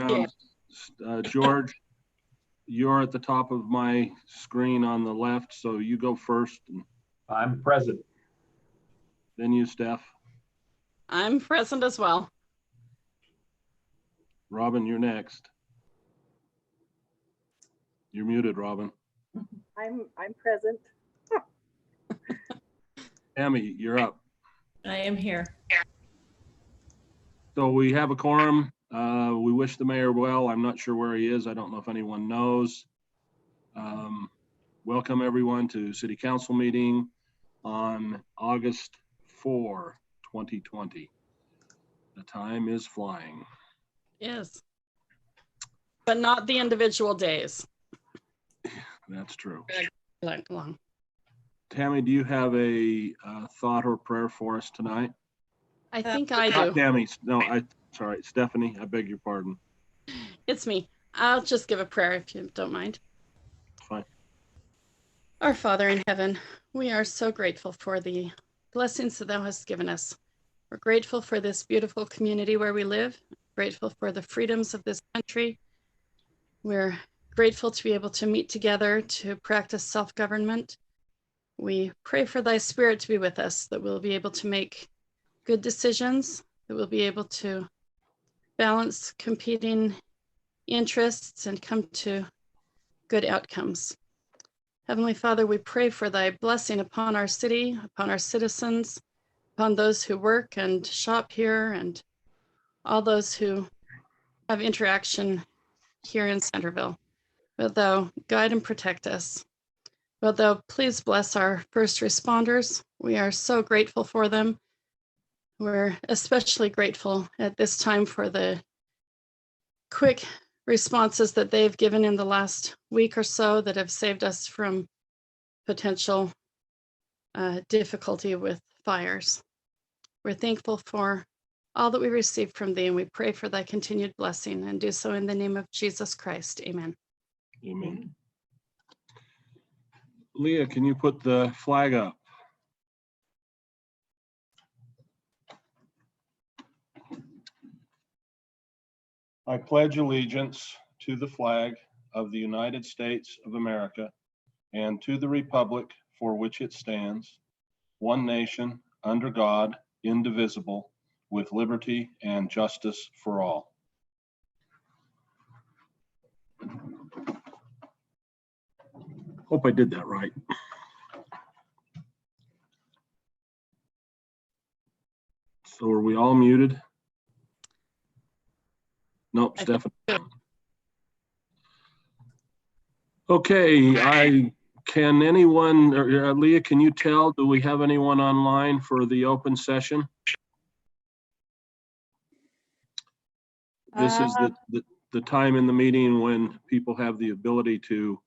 around. George, you're at the top of my screen on the left, so you go first. And I'm present. then you, Steph. I'm present as well. Robin, you're next. You're muted, Robin. I'm present. Tammy, you're up. I am here. So we have a quorum. We wish the mayor well. I'm not sure where he is. I don't know if anyone knows. Welcome everyone to City Council meeting on August 4, 2020. The time is flying. Yes. But not the individual days. That's true. Like long. Tammy, do you have a thought or prayer for us tonight? I think I Not do. Tammy. No, sorry, Stephanie. I beg your pardon. It's me. I'll just give a prayer if you don't mind. Fine. Our Father in heaven, we are so grateful for the blessings that thou hast given us. We're grateful for this beautiful community where we live, grateful for the freedoms of this country. We're grateful to be able to meet together to practice self-government. We pray for thy spirit to be with us, that we'll be able to make good decisions, that we'll be able to balance competing interests and come to good outcomes. Heavenly Father, we pray for thy blessing upon our city, upon our citizens, upon those who work and shop here, and all those who have interaction here in Centerville. Wilt thou guide and protect us. Wilt thou please bless our first responders. We are so grateful for them. We're especially grateful at this time for the quick responses that they've given in the last week or so that have saved us from potential difficulty with fires. We're thankful for all that we receive from thee, and we pray for thy continued blessing, and do so in the name of Jesus Christ. Amen. Amen. Leah, can you put the flag up? I pledge allegiance to the flag of the United States of America and to the republic for which it stands, one nation, under God, indivisible, with liberty and justice for all. Hope I did that right. So are we all muted? Nope, Stephanie. Okay, can anyone, or Leah, can you tell, do we have anyone online for the open session? This is the time in the meeting when people have the ability to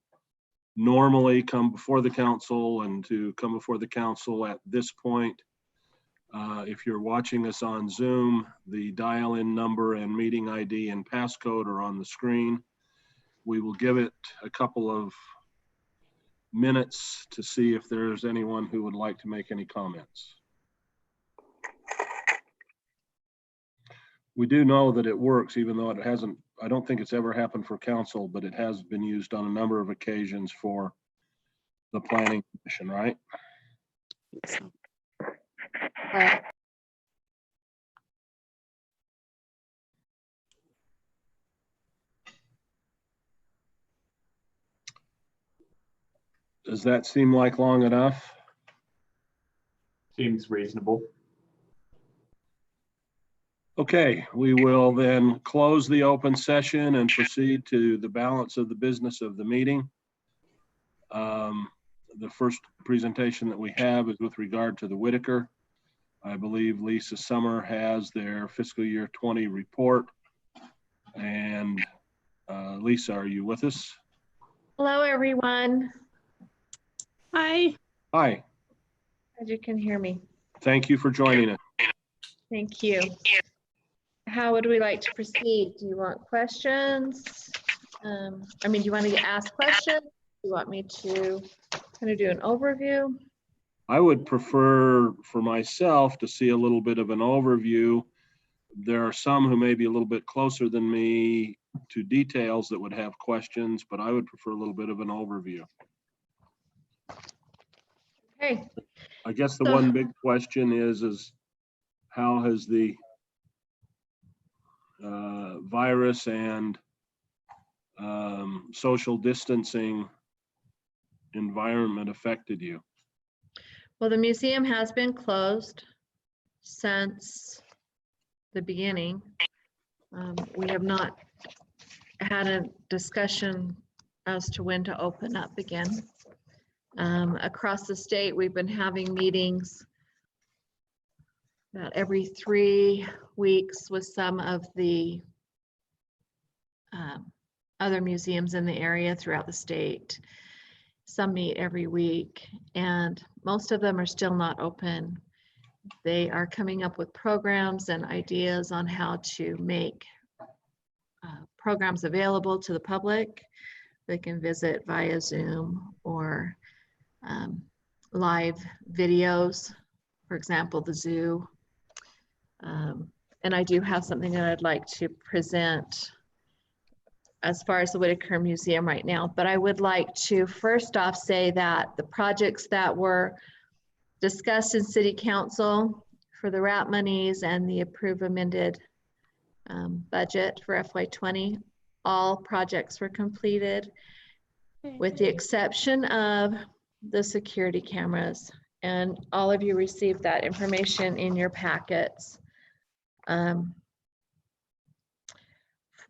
normally come before the council and to come before the council at this point. If you're watching us on Zoom, the dial-in number and meeting ID and passcode are on the screen. We will give it a couple of minutes to see if there's anyone who would like to make any comments. We do know that it works, even though it hasn't, I don't think it's ever happened for council, but it has been used on a number of occasions for the planning commission, right? So, does that seem like long enough? Seems reasonable. Okay, we will then close the open session and proceed to the balance of the business of the meeting. The first presentation that we have is with regard to the Whitaker. I believe Lisa Summer has their fiscal year 20 report. And Lisa, are you with us? Hello, everyone. hi. Hi, As you can hear me. thank you for joining us. Thank you. How would we like to proceed? Do you want questions? Do you want to ask questions? Do you want me to kind of do an overview? I would prefer for myself to see a little bit of an overview There are some who may be a little bit closer than me to details that would have questions, but I would prefer a little bit of an overview. Okay. I guess the So- one big question is how has the virus and social distancing environment affected you? Well, the museum has been closed since the beginning. We have not had a discussion as to when to open up again. Across the state, we've been having meetings about every 3 weeks with some of the other museums in the area throughout the state. Some meet every week, and most of them are still not open. They are coming up with programs and ideas on how to make programs available to the public. They can visit via Zoom or live videos, for example, the zoo. And I do have something that I'd like to present as far as the Whitaker Museum right now, but I would like to first off say that the projects that were discussed in City Council for the RAP monies and the approved amended budget for FY20, all projects were completed with the exception of the security cameras, and all of you received that information in your packets.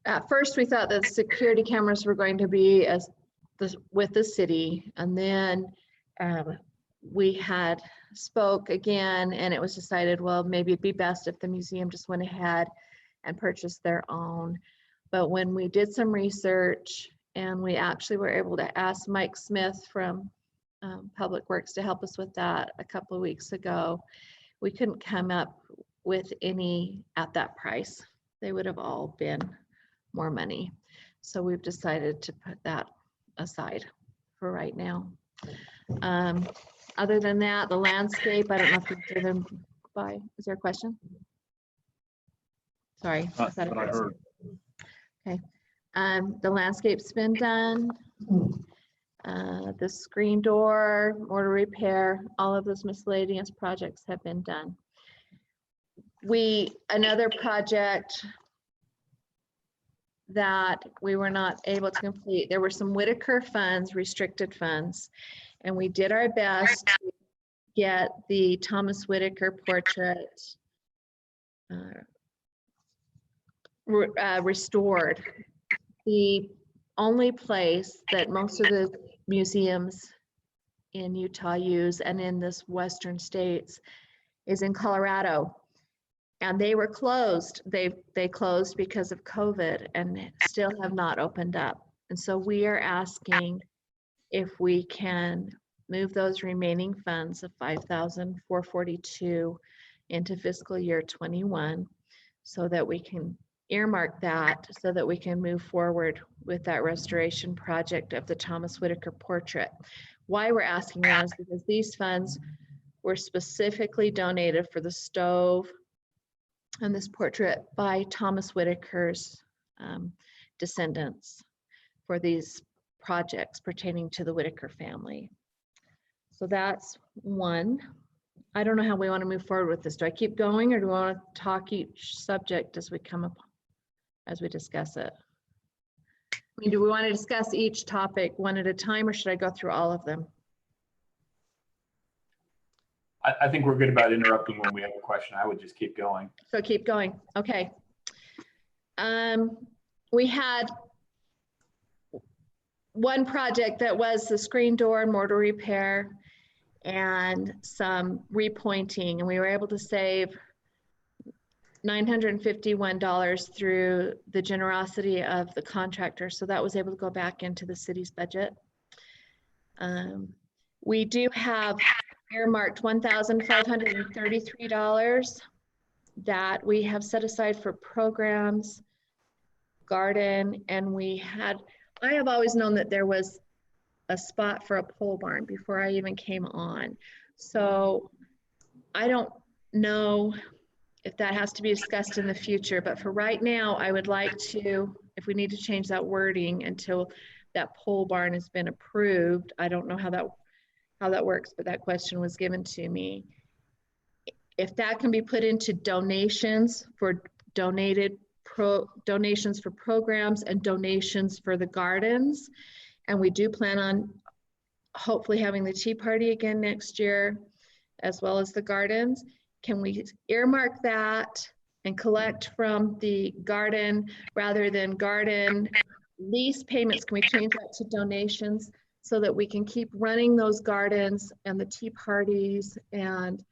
At first, we thought that the security cameras were going to be with the city, and then we had spoke again, and it was decided, well, maybe it'd be best if the museum just went ahead and purchased their own. But when we did some research, and we actually were able to ask Mike Smith from Public Works to help us with that a couple of weeks ago, we couldn't come up with any at that price. They would have all been more money. So we've decided to put that aside for right now. Other than that, the landscape, I don't know if you've driven by. Is there a question? Sorry. But I heard. Okay. The landscape's been done. The screen door, mortar repair, all of those miscellaneous projects have been done. Another project that we were not able to complete, there were some Whitaker funds, restricted funds, and we did our best to get the Thomas Whitaker portrait restored. The only place that most of the museums in Utah use and in this western states is in Colorado. And they were closed. They closed because of COVID and still have not opened up. And so we are asking if we can move those remaining funds of $5,442 into fiscal year 21 so that we can earmark that so that we can move forward with that restoration project of the Thomas Whitaker portrait. Why we're asking that is because these funds were specifically donated for the stove and this portrait by Thomas Whitaker's descendants for these projects pertaining to the Whitaker family. So that's one. I don't know how we want to move forward with this. Do I keep going or do we want to talk each subject as we come up, as we discuss it? I mean, do we want to discuss each topic one at a time or should I go through all of them? I think we're good about interrupting when we have a question. I would just keep going. So keep going. Okay. We had one project that was the screen door and mortar repair and some repointing, and we were able to save $951 through the generosity of the contractor. So that was able to go back into the city's budget. We do have earmarked $1,533 that we have set aside for programs, garden, and I have always known that there was a spot for a pole barn before I even came on. So I don't know if that has to be discussed in the future, but for right now, I would like to, if we need to change that wording until that pole barn has been approved, I don't know how that works, but that question was given to me. If that can be put into donations for donations for programs and donations for the gardens, and we do plan on hopefully having the tea party again next year, as well as the gardens. Can we earmark that and collect from the garden rather than garden lease payments? Can we change that to donations so that we can keep running those gardens and the tea parties and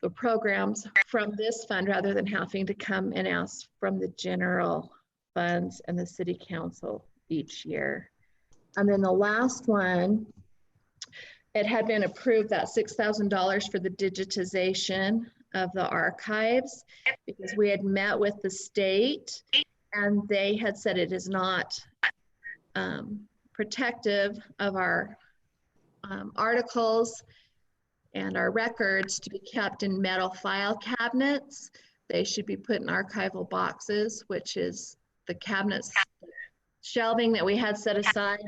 the programs from this fund rather than having to come and ask from the general funds and the city council each year? And then the last one, it had been approved that $6,000 for the digitization of the archives, because we had met with the state and they had said it is not protective of our articles and our records to be kept in metal file cabinets. They should be put in archival boxes, which is the cabinets shelving that we had set aside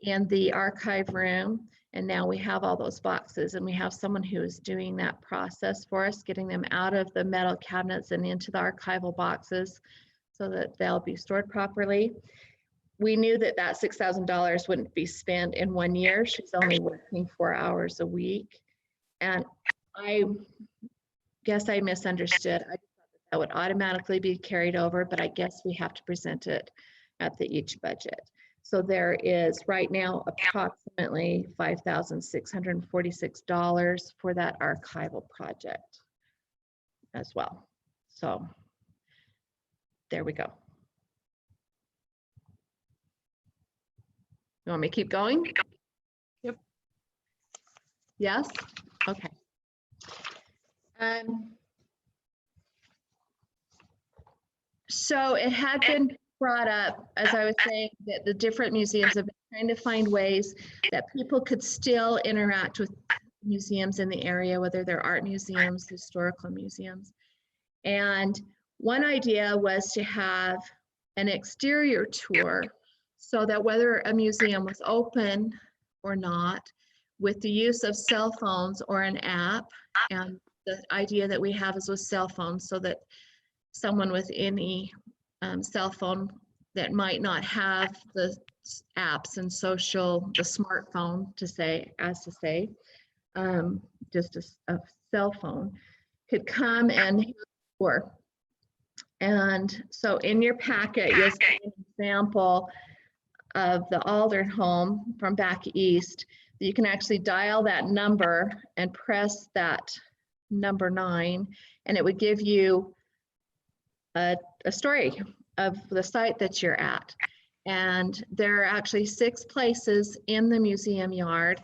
in the archive room. And now we have all those boxes, and we have someone who is doing that process for us, getting them out of the metal cabinets and into the archival boxes so that they'll be stored properly. We knew that that $6,000 wouldn't be spent in 1 year. She's only working 4 hours a week. And I guess I misunderstood. I thought that would automatically be carried over, but I guess we have to present it at each budget. So there is right now approximately $5,646 for that archival project as well. So there we go. You want me to keep going? Yep. Yes? Okay. So it had been brought up, as I was saying, that the different museums have been trying to find ways that people could still interact with museums in the area, whether they're art museums, historical museums. And one idea was to have an exterior tour so that whether a museum was open or not, with the use of cell phones or an app, and the idea that we have is with cell phones, so that someone with any cell phone that might not have the apps and social, the smartphone just a cell phone, could come and tour. And so in your packet, you'll see an example of the Aldern home from back east. You can actually dial that number and press that number 9, and it would give you a story of the site that you're at. And there are actually 6 places in the museum yard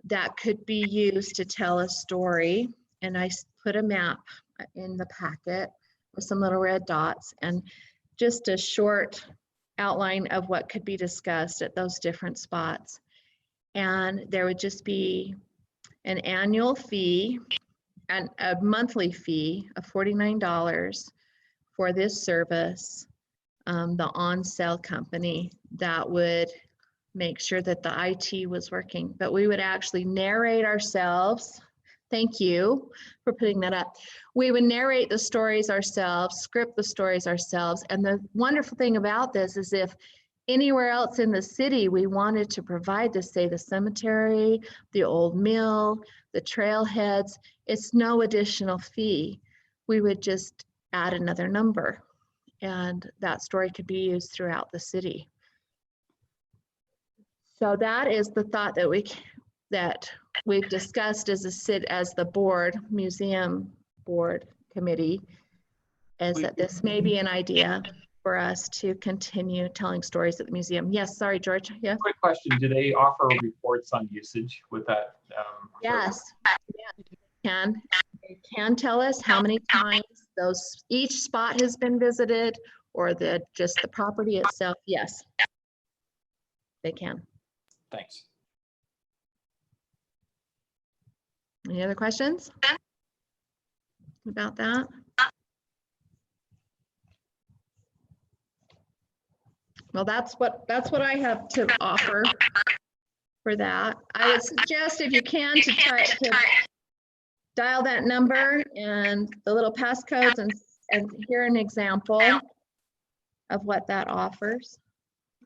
that could be used to tell a story. And I put a map in the packet with some little red dots and just a short outline of what could be discussed at those different spots. And there would just be an annual fee and a monthly fee of $49 for this service. The on-sale company that would make sure that the IT was working, but we would actually narrate ourselves. Thank you for putting that up. We would narrate the stories ourselves, script the stories ourselves. And the wonderful thing about this is if anywhere else in the city we wanted to provide this, say the cemetery, the old mill, the trailheads, it's no additional fee. We would just add another number, and that story could be used throughout the city. So that is the thought that we've discussed as the board, museum board committee, is that this may be an idea for us to continue telling stories at the museum. Yes, sorry, George. Yes. Quick question: do they offer reports on usage with that? Yes. Yeah, they can tell us how many times each spot has been visited, or just the property itself. Yes, they can. Thanks. Any other questions about that? Well, that's what I have to offer for that. I would suggest if you can to dial that number and the little passcodes and hear an example of what that offers,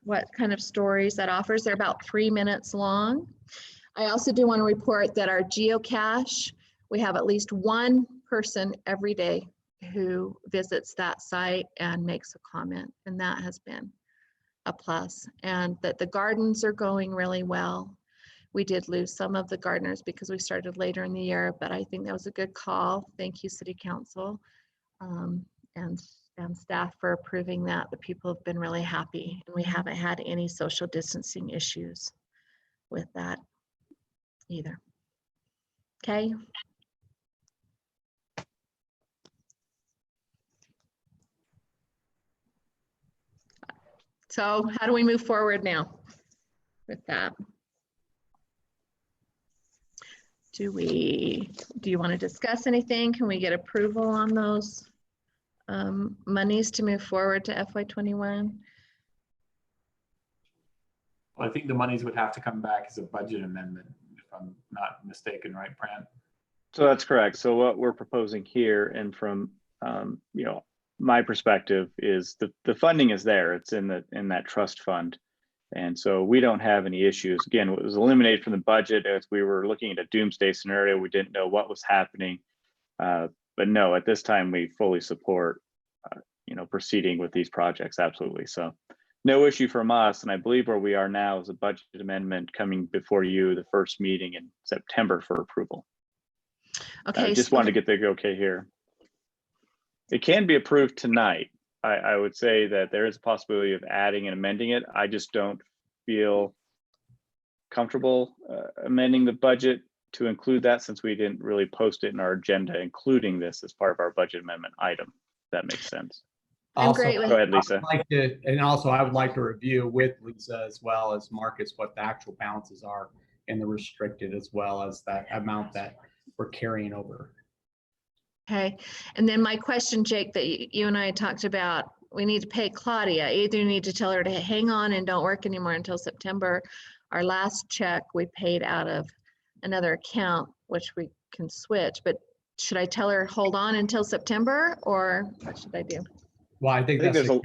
what kind of stories that offers. They're about 3 minutes long. I also do want to report that our geocache, we have at least one person every day who visits that site and makes a comment, and that has been a plus. And that the gardens are going really well. We did lose some of the gardeners because we started later in the year, but I think that was a good call. Thank you, City Council and staff for approving that. The people have been really happy, and we haven't had any social distancing issues with that either. Okay. So how do we move forward now with that? Do you want to discuss anything? Can we get approval on those monies to move forward to FY21? Well, I think the monies would have to come back as a budget amendment, if I'm not mistaken, right, Brant? So that's correct. So what we're proposing here, and from my perspective, is the funding is there. It's in that trust fund, and so we don't have any issues. Again, it was eliminated from the budget as we were looking at a doomsday scenario. We didn't know what was happening, but no, at this time we fully support proceeding with these projects. Absolutely. So no issue from us, and I believe where we are now is a budget amendment coming before you, the first meeting in September for approval. Okay. Just wanted to get the okay here. It can be approved tonight. I would say that there is a possibility of adding and amending it. I just don't feel comfortable amending the budget to include that, since we didn't really post it in our agenda, including this as part of our budget amendment item. If that makes sense. I'm great with- Go ahead, Lisa. I would like to review with Lisa as well as Marcus what the actual balances are in the restricted, as well as that amount that we're carrying over. Okay, and then my question, Jake, that you and I talked about, we need to pay Claudia. Either you need to tell her to hang on and don't work anymore until September. Our last check we paid out of another account, which we can switch, but should I tell her hold on until September, or what should I do? Well, I think that's a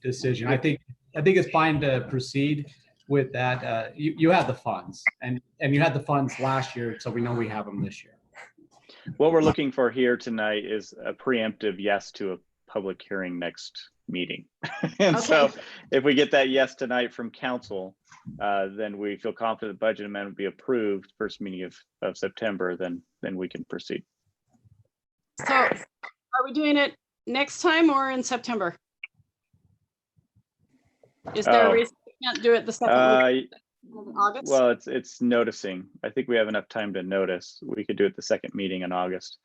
decision. I think it's fine to proceed with that. You have the funds, and you had the funds last year, so we know we have them this year. What we're looking for here tonight is a preemptive yes to a public hearing next meeting. And Okay. so if we get that yes tonight from council, then we feel confident the budget amendment will be approved first meeting of September, then we can proceed. So are we doing it next time or in September? Is there a reason we can't do it the second week of August? Well, it's noticing. I think we have enough time to notice. We could do it the second meeting in August.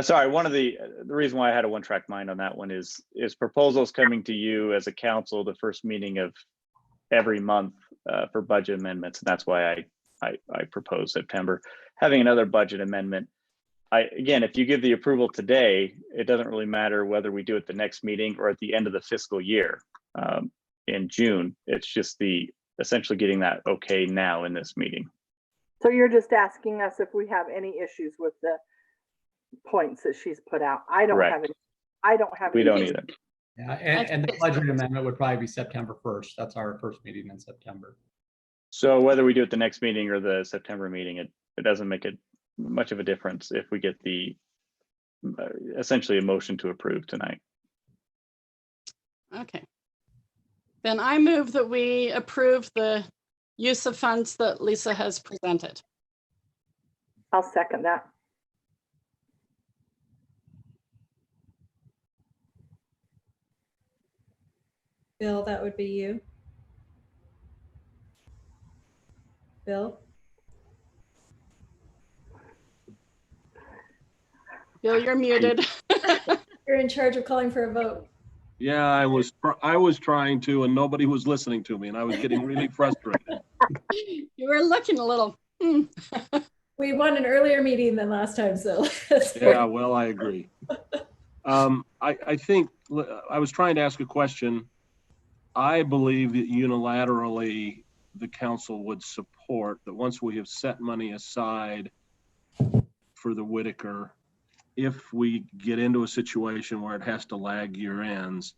Sorry, one of the reason why I had a one-track mind on that one is proposals coming to you as a council the first meeting of every month for budget amendments, and that's why I propose September. Having another budget amendment, again, if you give the approval today, it doesn't really matter whether we do it the next meeting or at the end of the fiscal year in June. It's just essentially getting that okay now in this meeting. So you're just asking us if we have any issues with the points that she's put out. I don't have any. I don't have any. We don't either. Yeah, and the budget amendment would probably be September 1st. That's our first meeting in September. So whether we do it the next meeting or the September meeting, it doesn't make it much of a difference if we get the essentially a motion to approve tonight. Okay. Then I move that we approve the use of funds that Lisa has presented. I'll second that. Bill, that would be you. Bill? Bill, you're muted. You're in charge of calling for a vote. Yeah, I was trying to, and nobody was listening to me, and I was getting really frustrated. You were looking a little. We won an earlier meeting than last time, so. Yeah, well, I agree. I think I was trying to ask a question. I believe that unilaterally the council would support that once we have set money aside for the Whitaker, if we get into a situation where it has to lag year ends,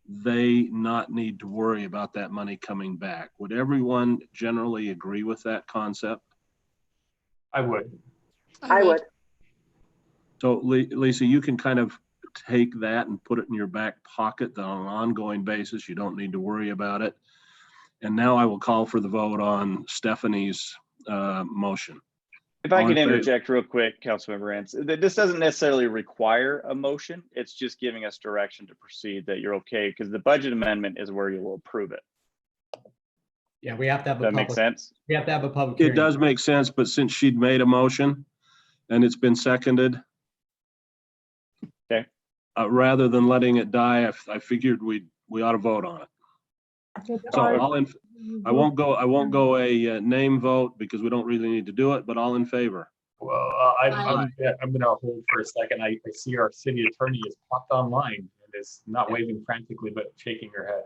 they not need to worry about that money coming back. Would everyone generally agree with that concept? I would. I would. So Lisa, you can kind of take that and put it in your back pocket that on an ongoing basis, you don't need to worry about it. And now I will call for the vote on Stephanie's motion. If I can interject real quick, Councilmember Rance, this doesn't necessarily require a motion. It's just giving us direction to proceed that you're okay, because the budget amendment is where you will approve it. Yeah, we have to have a That makes sense? We have to have a public It hearing. does make sense, but since she'd made a motion and it's been seconded. Okay. Rather than letting it die, I figured we ought to vote on it. So I won't go a name vote because we don't really need to do it, but all in favor. Well, I'm going to hold for a second. I see our city attorney is popped online and is not waving frantically, but shaking her head.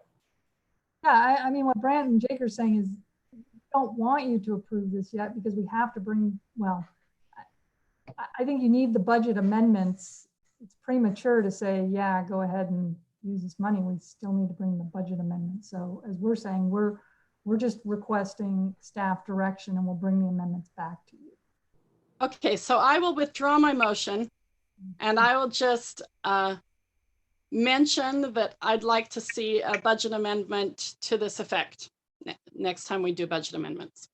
Yeah, I mean, what Brant and Jake are saying is, we don't want you to approve this yet because we have to bring, well, I think you need the budget amendments. It's premature to say, yeah, go ahead and use this money. We still need to bring the budget amendment. So as we're saying, we're just requesting staff direction and we'll bring the amendments back to you. Okay, so I will withdraw my motion and I will just mention that I'd like to see a budget amendment to this effect next time we do budget amendments.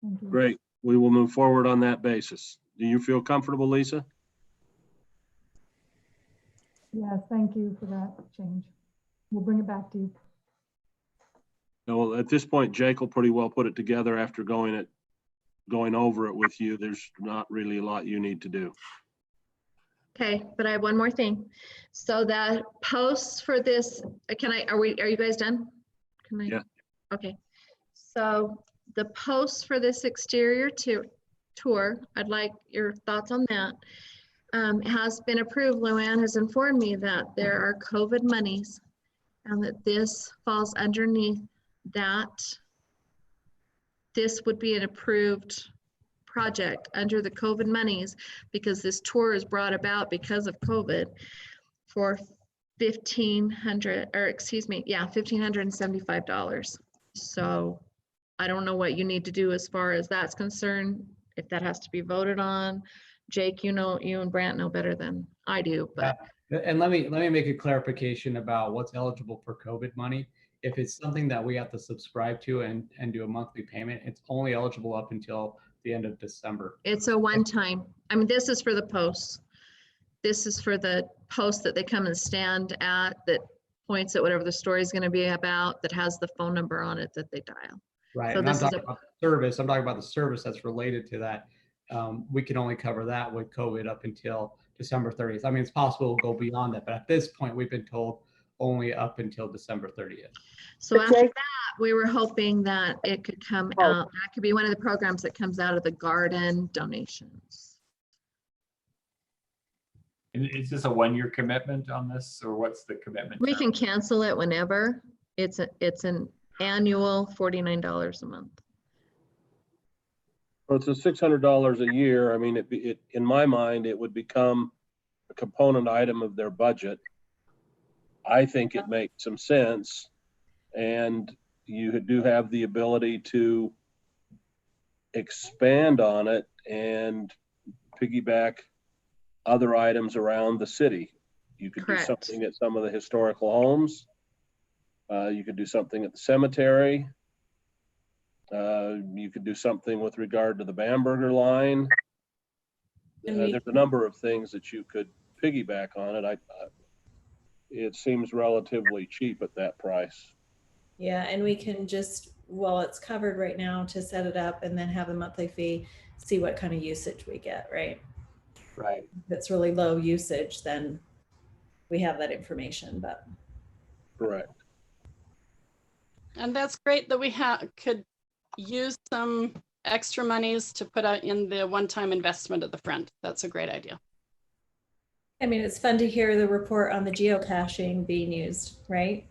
Thank you. Great. We will move forward on that basis. Do you feel comfortable, Lisa? Yeah, thank you for that change. We'll bring it back to you. Well, at this point, Jake will pretty well put it together after going over it with you. There's not really a lot you need to do. Okay, but I have one more thing. So that posts for this, are you guys done? Can I? Yeah. Okay. So the posts for this exterior tour, I'd like your thoughts on that. Has been approved. Luann has informed me that there are COVID monies and that this falls underneath that. This would be an approved project under the COVID monies because this tour is brought about because of COVID for $1,575. So I don't know what you need to do as far as that's concerned, if that has to be voted on. Jake, you and Brant know better than I do, but. And let me make a clarification about what's eligible for COVID money. If it's something that we have to subscribe to and do a monthly payment, it's only eligible up until the end of December. It's a one-time. I mean, this is for the posts. This is for the post that they come and stand at that points at whatever the story is going to be about, that has the phone number on it that they dial. Right. So and this I'm is talking about the service. I'm talking about the service that's related to that. We can only cover that with COVID up until December 30th. I mean, it's possible we'll go beyond that, but at this point, we've been told only up until December 30th. So after that, we were hoping that it could come out. That could be one of the programs that comes out of the garden donations. And is this a one-year commitment on this, or what's the commitment? We can cancel it whenever. It's an annual $49 a month. Well, it's $600 a year. I mean, it in my mind, it would become a component item of their budget. I think it makes some sense. And you do have the ability to expand on it and piggyback other items around the city. You could Correct. do something at some of the historical homes. You could do something at the cemetery. You could do something with regard to the Bamberger line. There's a number of things that you could piggyback on it. It seems relatively cheap at that price. Yeah, and we can just, well, it's covered right now to set it up and then have the monthly fee, see what kind of usage we get, right? Right. If it's really low usage, then we have that information, but. Correct. And that's great that we could use some extra monies to put out in the one-time investment at the front. That's a great idea. I mean, it's fun to hear the report on the geocaching being used, right?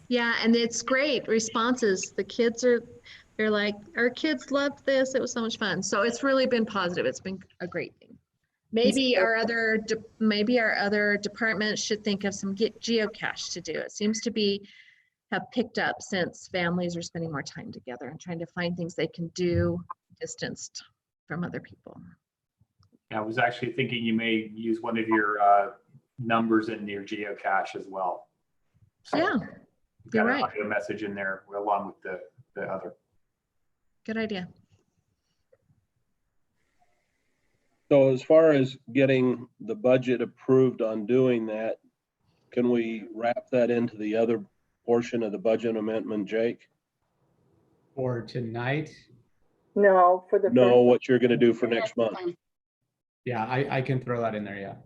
Yeah, and it's great responses. The kids are, they're like, our kids loved this. It was so much fun. So it's really been positive. It's been a great thing. Maybe our other departments should think of some geocache to do. It seems to have picked up since families are spending more time together and trying to find things they can do distanced from other people. I was actually thinking you may use one of your numbers in your geocache as well. So Yeah, you've got you're an right. audio message in there along with the other. Good idea. So as far as getting the budget approved on doing that, can we wrap that into the other portion of the budget amendment, Jake? For tonight, No, for the No, first, what you're gonna do for next month. yeah, I can throw that in there, yeah.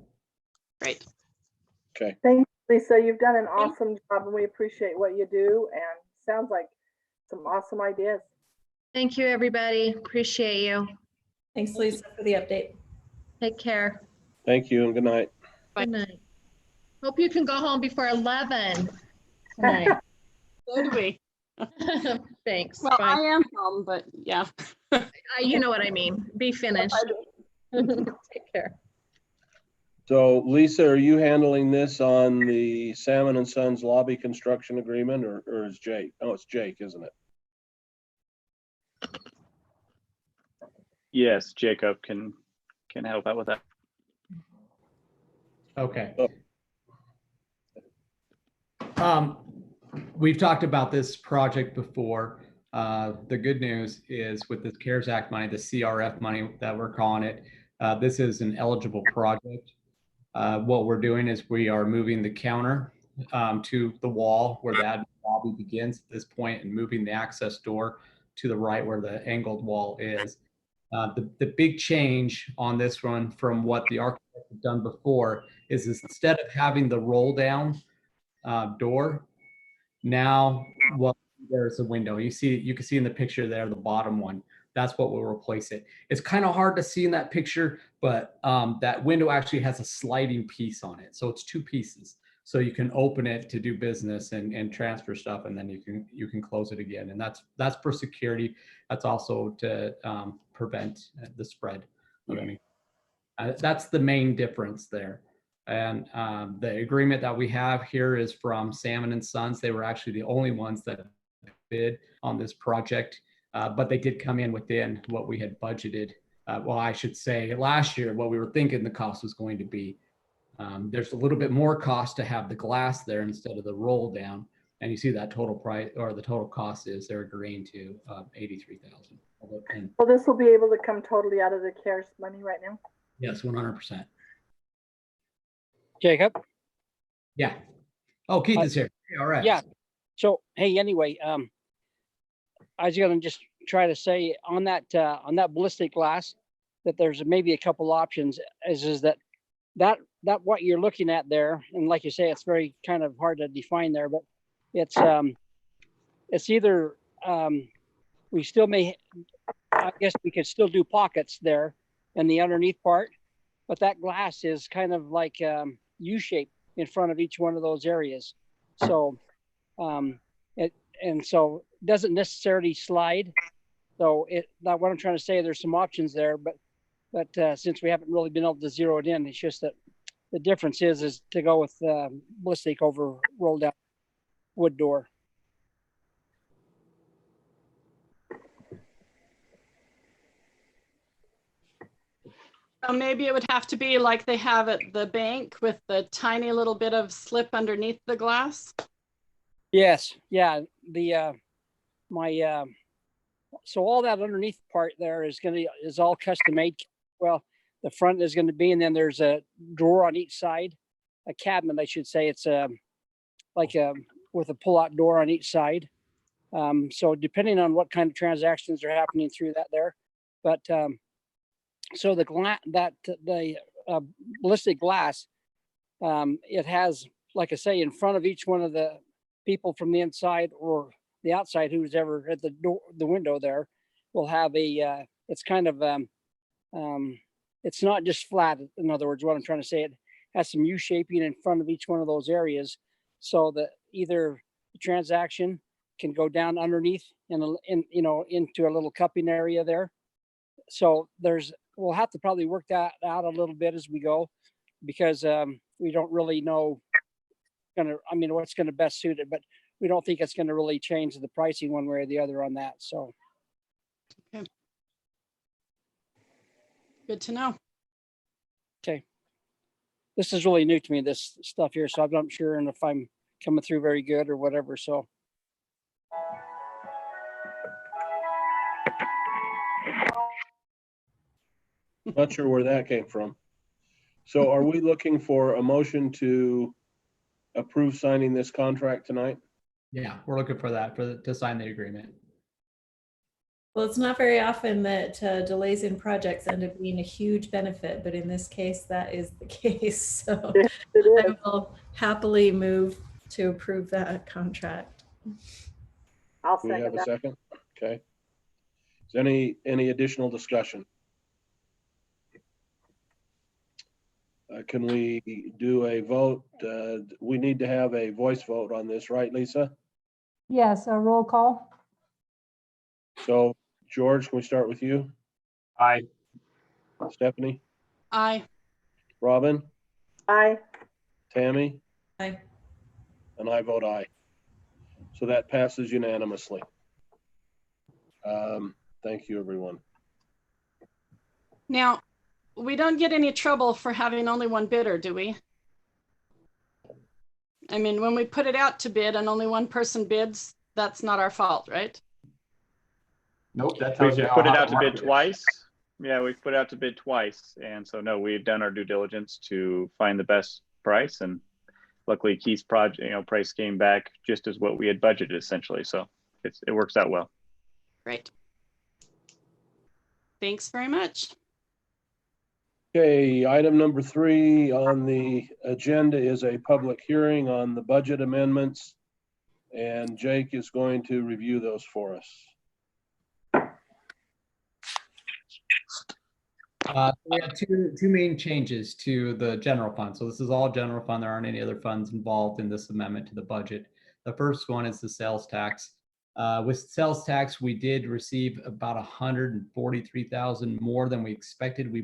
Great. Okay. thanks, Lisa. You've done an awesome job and we appreciate what you do and sounds like some awesome ideas. Thank you, everybody. Appreciate you. Thanks, Lisa, for the update. Take care. Thank you and good night. Bye. Good night. Hope you can go home before 11 tonight. So do we. Thanks. Well, Bye. I am home, but yeah. You know what I mean. Be finished. Take care. So Lisa, are you handling this on the Salmon and Sons lobby construction agreement or is Jake? Oh, it's Jake, isn't it? Yes, Jacob can help out with that. Okay. Oh. We've talked about this project before. The good news is with this CARES Act money, the CRF money that we're calling it, this is an eligible project. What we're doing is we are moving the counter to the wall where the admin lobby begins at this point and moving the access door to the right where the angled wall is. The big change on this one from what the architect had done before is instead of having the roll down door, now there's a window. You can see in the picture there, the bottom one. That's what will replace it. It's kind of hard to see in that picture, but that window actually has a sliding piece on it. So it's two pieces. So you can open it to do business and transfer stuff, and then you can close it again. And that's for security. That's also to prevent the spread of any. That's the main difference there. And the agreement that we have here is from Salmon and Sons. They were actually the only ones that bid on this project, but they did come in within what we had budgeted. Well, I should say last year, what we were thinking the cost was going to be. There's a little bit more cost to have the glass there instead of the roll down. And you see that total price or the total cost is they're agreeing to $83,000. Well, this will be able to come totally out of the CARES money right now. Yes, 100%. Jacob? Yeah. Oh, Keith is here. All right. Yeah. So, hey, anyway, I was going to just try to say on that ballistic glass that there's maybe a couple options is that what you're looking at there, and like you say, it's very kind of hard to define there, but it's either we still may, I guess we could still do pockets there in the underneath part, but that glass is kind of like U-shaped in front of each one of those areas. So so it doesn't necessarily slide. So what I'm trying to say, there's some options there, but since we haven't really been able to zero it in, it's just that the difference is to go with ballistic over rolled down wood door. So maybe it would have to be like they have at the bank with the tiny little bit of slip underneath the glass. Yes, yeah. So all that underneath part there is all custom made. Well, the front is going to be, and then there's a drawer on each side, a cabinet, I should say. It's with a pull-out door on each side. So depending on what kind of transactions are happening through that there, but so the ballistic glass, it has, like I say, in front of each one of the people from the inside or the outside, who's ever at the door, the window there, will have it's kind of it's not just flat. In other words, what I'm trying to say, it has some U-shaping in front of each one of those areas, so that either the transaction can go down underneath in you know, into a little cupping area there. So we'll have to probably work that out a little bit as we go, because we don't really know what's going to best suit it, but we don't think it's going to really change the pricing one way or the other on that. So. Okay. Good to know. Okay. This is really new to me, this stuff here, so I'm not sure and if I'm coming through very good or whatever. So. Not sure where that came from. So are we looking for a motion to approve signing this contract tonight? Yeah, we're looking for that to sign the agreement. Well, it's not very often that delays in projects end up being a huge benefit, but in this case, that is the case. So It I is. will happily move to approve that contract. I'll Do we have second a that. second? Okay. Is there any additional discussion? Can we do a vote? We need to have a voice vote on this, right, Lisa? Yes, a roll call. So George, can we start with you? Aye. Stephanie? Aye. Robin? Aye. Tammy? Aye. And I vote aye. So that passes unanimously. Thank you, everyone. Now, we don't get any trouble for having only one bidder, do we? I mean, when we put it out to bid and only one person bids, that's not our fault, right? Nope, that We've tells you how put it hot out the to bid market is. twice. Yeah, we've put it out to bid twice. And so no, we've done our due diligence to find the best price. And luckily Keith's project, price came back just as what we had budgeted essentially. So it works out well. Great. Thanks very much. Okay, item number 3 on the agenda is a public hearing on the budget amendments. And Jake is going to review those for us. We have two main changes to the general fund. So this is all general fund. There aren't any other funds involved in this amendment to the budget. The first one is the sales tax. With sales tax, we did receive about 143,000 more than we expected we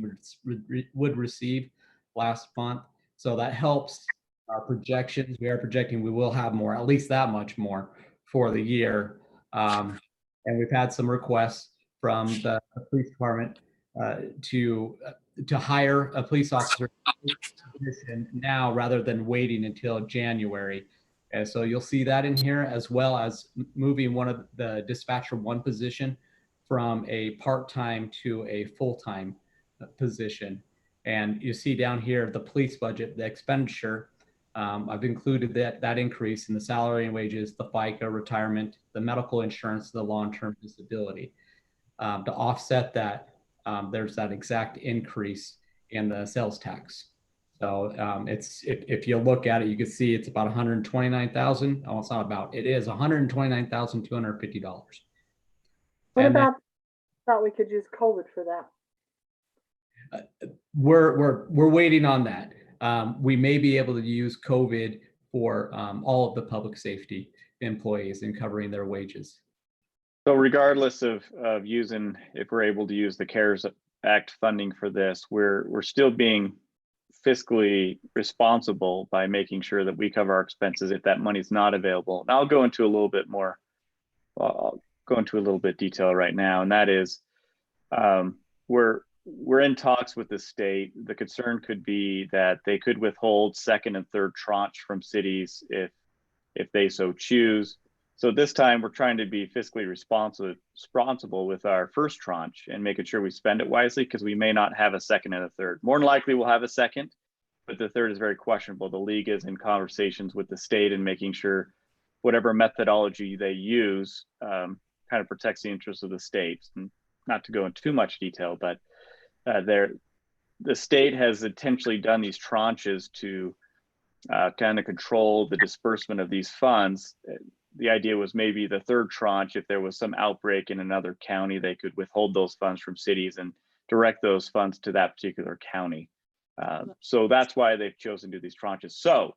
would receive last month. So that helps our projections. We are projecting we will have more, at least that much more for the year. And we've had some requests from the police department to hire a police officer position now rather than waiting until January. And so you'll see that in here, as well as moving one of the dispatcher 1 position from a part-time to a full-time position. And you see down here the police budget, the expenditure. I've included that increase in the salary and wages, the FICA, retirement, the medical insurance, the long-term disability. To offset that, there's that exact increase in the sales tax. So if you look at it, you can see it's about 129,000. Oh, it's not about. It is $129,250. What about? Thought we could use COVID for that. We're waiting on that. We may be able to use COVID for all of the public safety employees and covering their wages. So regardless of using, if we're able to use the CARES Act funding for this, we're still being fiscally responsible by making sure that we cover our expenses if that money's not available. And I'll go into a little bit more, I'll go into a little bit detail right now. And that is, we're in talks with the state. The concern could be that they could withhold second and third tranche from cities if they so choose. So this time we're trying to be fiscally responsible with our first tranche and making sure we spend it wisely, because we may not have a second and a third. More than likely we'll have a second, but the third is very questionable. The league is in conversations with the state and making sure whatever methodology they use kind of protects the interests of the state. And not to go into too much detail, but the state has intentionally done these tranches to kind of control the disbursement of these funds. The idea was maybe the third tranche, if there was some outbreak in another county, they could withhold those funds from cities and direct those funds to that particular county. So that's why they've chosen to do these tranches. So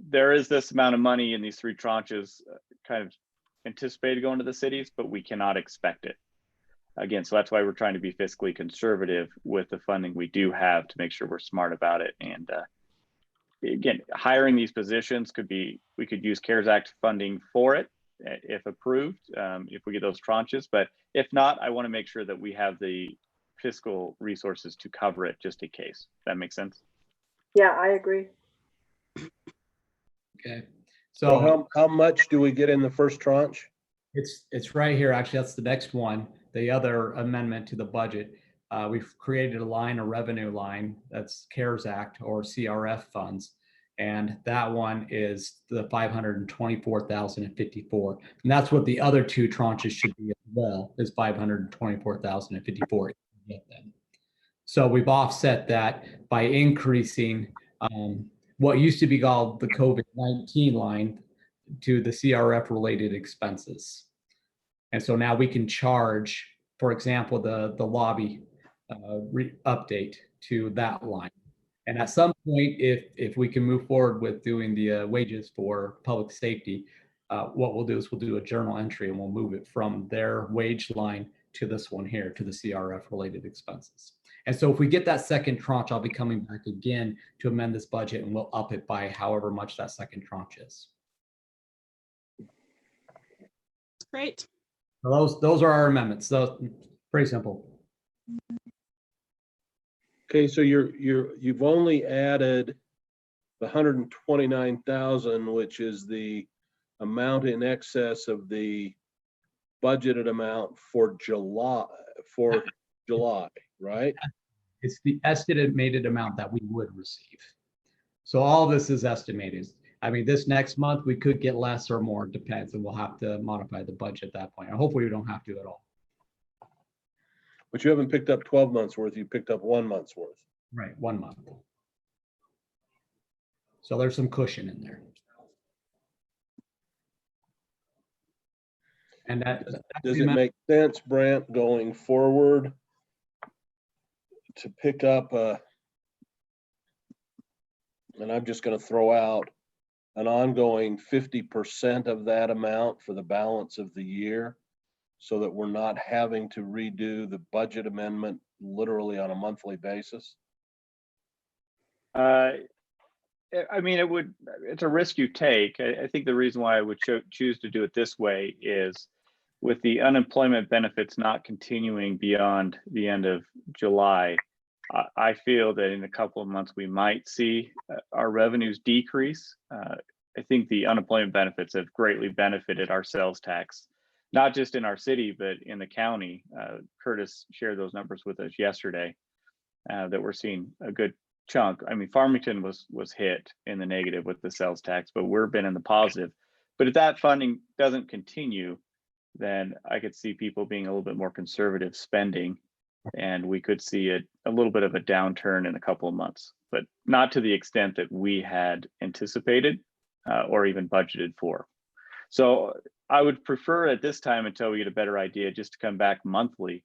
there is this amount of money in these 3 tranches kind of anticipated going to the cities, but we cannot expect it. Again, so that's why we're trying to be fiscally conservative with the funding we do have to make sure we're smart about it. And again, hiring these positions could be, we could use CARES Act funding for it if approved, if we get those tranches. But if not, I want to make sure that we have the fiscal resources to cover it just in case. That makes sense? Yeah, I agree. Okay. So how much do we get in the first tranche? It's right here. Actually, that's the next one. The other amendment to the budget. We've created a line, a revenue line, that's CARES Act or CRF funds. And that one is the 524,054. And that's what the other 2 tranches should be as well, is 524,054. So we've offset that by increasing what used to be called the COVID-19 line to the CRF related expenses. And so now we can charge, for example, the lobby update to that line. And at some point, if we can move forward with doing the wages for public safety, what we'll do is we'll do a journal entry and we'll move it from their wage line to this one here, to the CRF related expenses. And so if we get that second tranche, I'll be coming back again to amend this budget and we'll up it by however much that second tranche is. Great. So those are our amendments. So pretty simple. Okay, so you've only added the 129,000, which is the amount in excess of the budgeted amount for July, right? It's the estimated amount that we would receive. So all this is estimated. I mean, this next month we could get less or more, depends, and we'll have to modify the budget at that point. And hopefully we don't have to at all. But you haven't picked up 12 months worth, you picked up 1 month's worth. Right, 1 month. So there's some cushion in there. And does it make sense, Brant, going forward to pick up and I'm just going to throw out an ongoing 50% of that amount for the balance of the year, so that we're not having to redo the budget amendment literally on a monthly basis? I mean, it's a risk you take. I think the reason why I would choose to do it this way is with the unemployment benefits not continuing beyond the end of July, I feel that in a couple of months we might see our revenues decrease. I think the unemployment benefits have greatly benefited our sales tax, not just in our city, but in the county. Curtis shared those numbers with us yesterday, that we're seeing a good chunk. I mean, Farmington was hit in the negative with the sales tax, but we've been in the positive. But if that funding doesn't continue, then I could see people being a little bit more conservative spending, and we could see a little bit of a downturn in a couple of months, but not to the extent that we had anticipated or even budgeted for. So I would prefer at this time, until we get a better idea, just to come back monthly,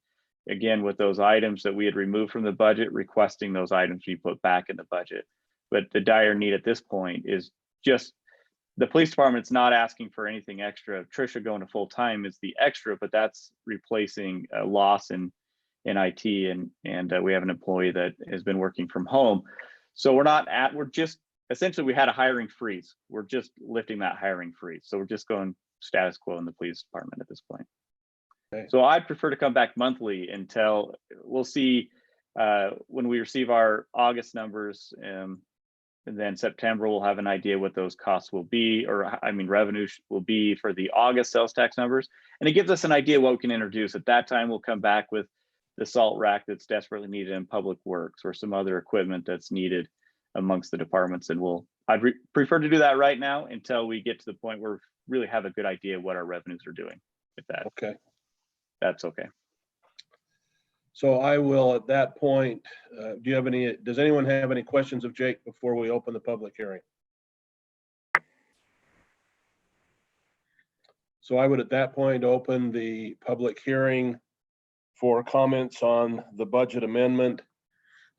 again, with those items that we had removed from the budget, requesting those items be put back in the budget. But the dire need at this point is just, the police department's not asking for anything extra. Trisha going to full time is the extra, but that's replacing a loss in IT, and we have an employee that has been working from home. So we're just, essentially we had a hiring freeze. We're just lifting that hiring freeze. So we're just going status quo in the police department at this point. Okay. So I'd prefer to come back monthly until we'll see when we receive our August numbers, and then September we'll have an idea what those costs will be, or I mean revenues will be for the August sales tax numbers. And it gives us an idea what we can introduce. At that time, we'll come back with the salt rack that's desperately needed in public works, or some other equipment that's needed amongst the departments. And I'd prefer to do that right now until we get to the point where we really have a good idea what our revenues are doing. If that's okay. So I will, at that point, does anyone have any questions of Jake before we open the public hearing? So I would at that point open the public hearing for comments on the budget amendment.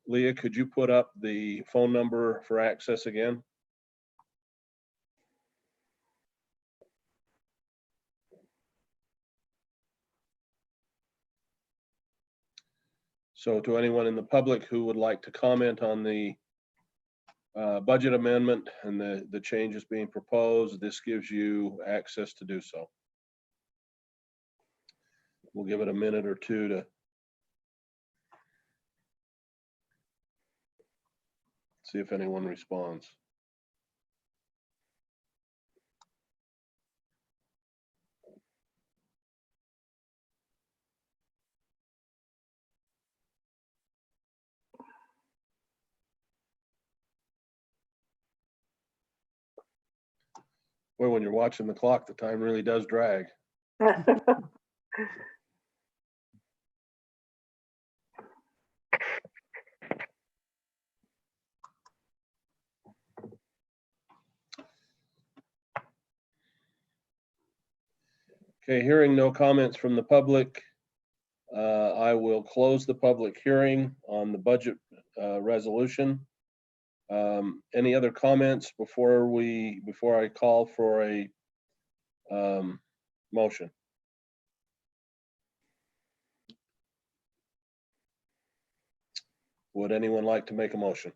Leah, could you put up the phone number for access again? So to anyone in the public who would like to comment on the budget amendment and the changes being proposed, this gives you access to do so. We'll give it a minute or two to see if anyone responds. Well, when you're watching the clock, the time really does drag. Okay, hearing no comments from the public, I will close the public hearing on the budget resolution. Any other comments before I call for a motion? Would anyone like to make a motion?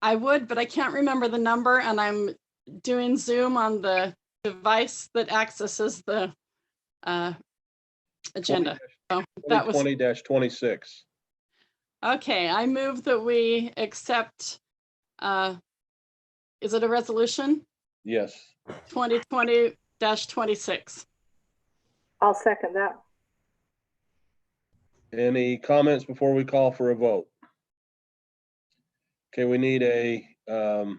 I would, but I can't remember the number, and I'm doing Zoom on the device that accesses the agenda. So that was 20-26. okay. I move that we accept. Is it a resolution? Yes. 2020-26. I'll second that. Any comments before we call for a vote? Okay, we need an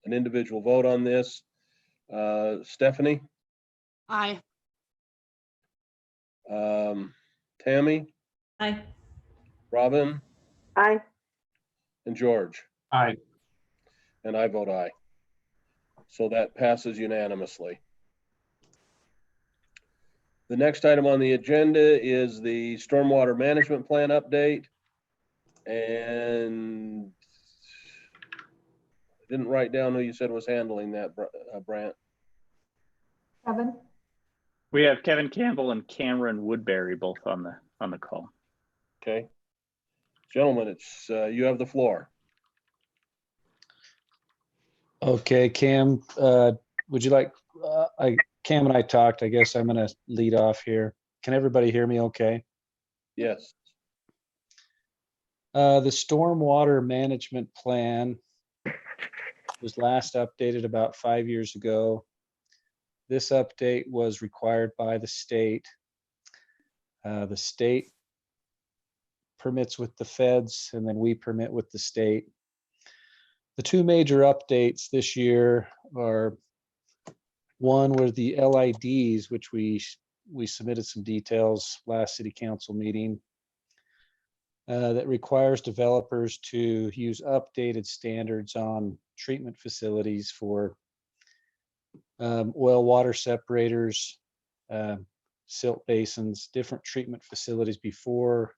individual vote on this. Stephanie? Aye. Tammy? Aye. Robin? Aye. And George? Aye. And I vote aye. So that passes unanimously. The next item on the agenda is the Stormwater Management Plan update. And I didn't write down who you said was handling that, Brant. Kevin? We have Kevin Campbell and Cameron Woodbury both on the call. Okay. Gentlemen, it's you have the floor. Okay, Cam, would you like, Cam and I talked, I guess I'm gonna lead off here. Can everybody hear me okay? Yes. The Stormwater Management Plan was last updated about 5 years ago. This update was required by the state. The state permits with the feds, and then we permit with the state. The two major updates this year are, one were the LIDs, which we submitted some details last city council meeting, that requires developers to use updated standards on treatment facilities for oil water separators, silt basins, different treatment facilities before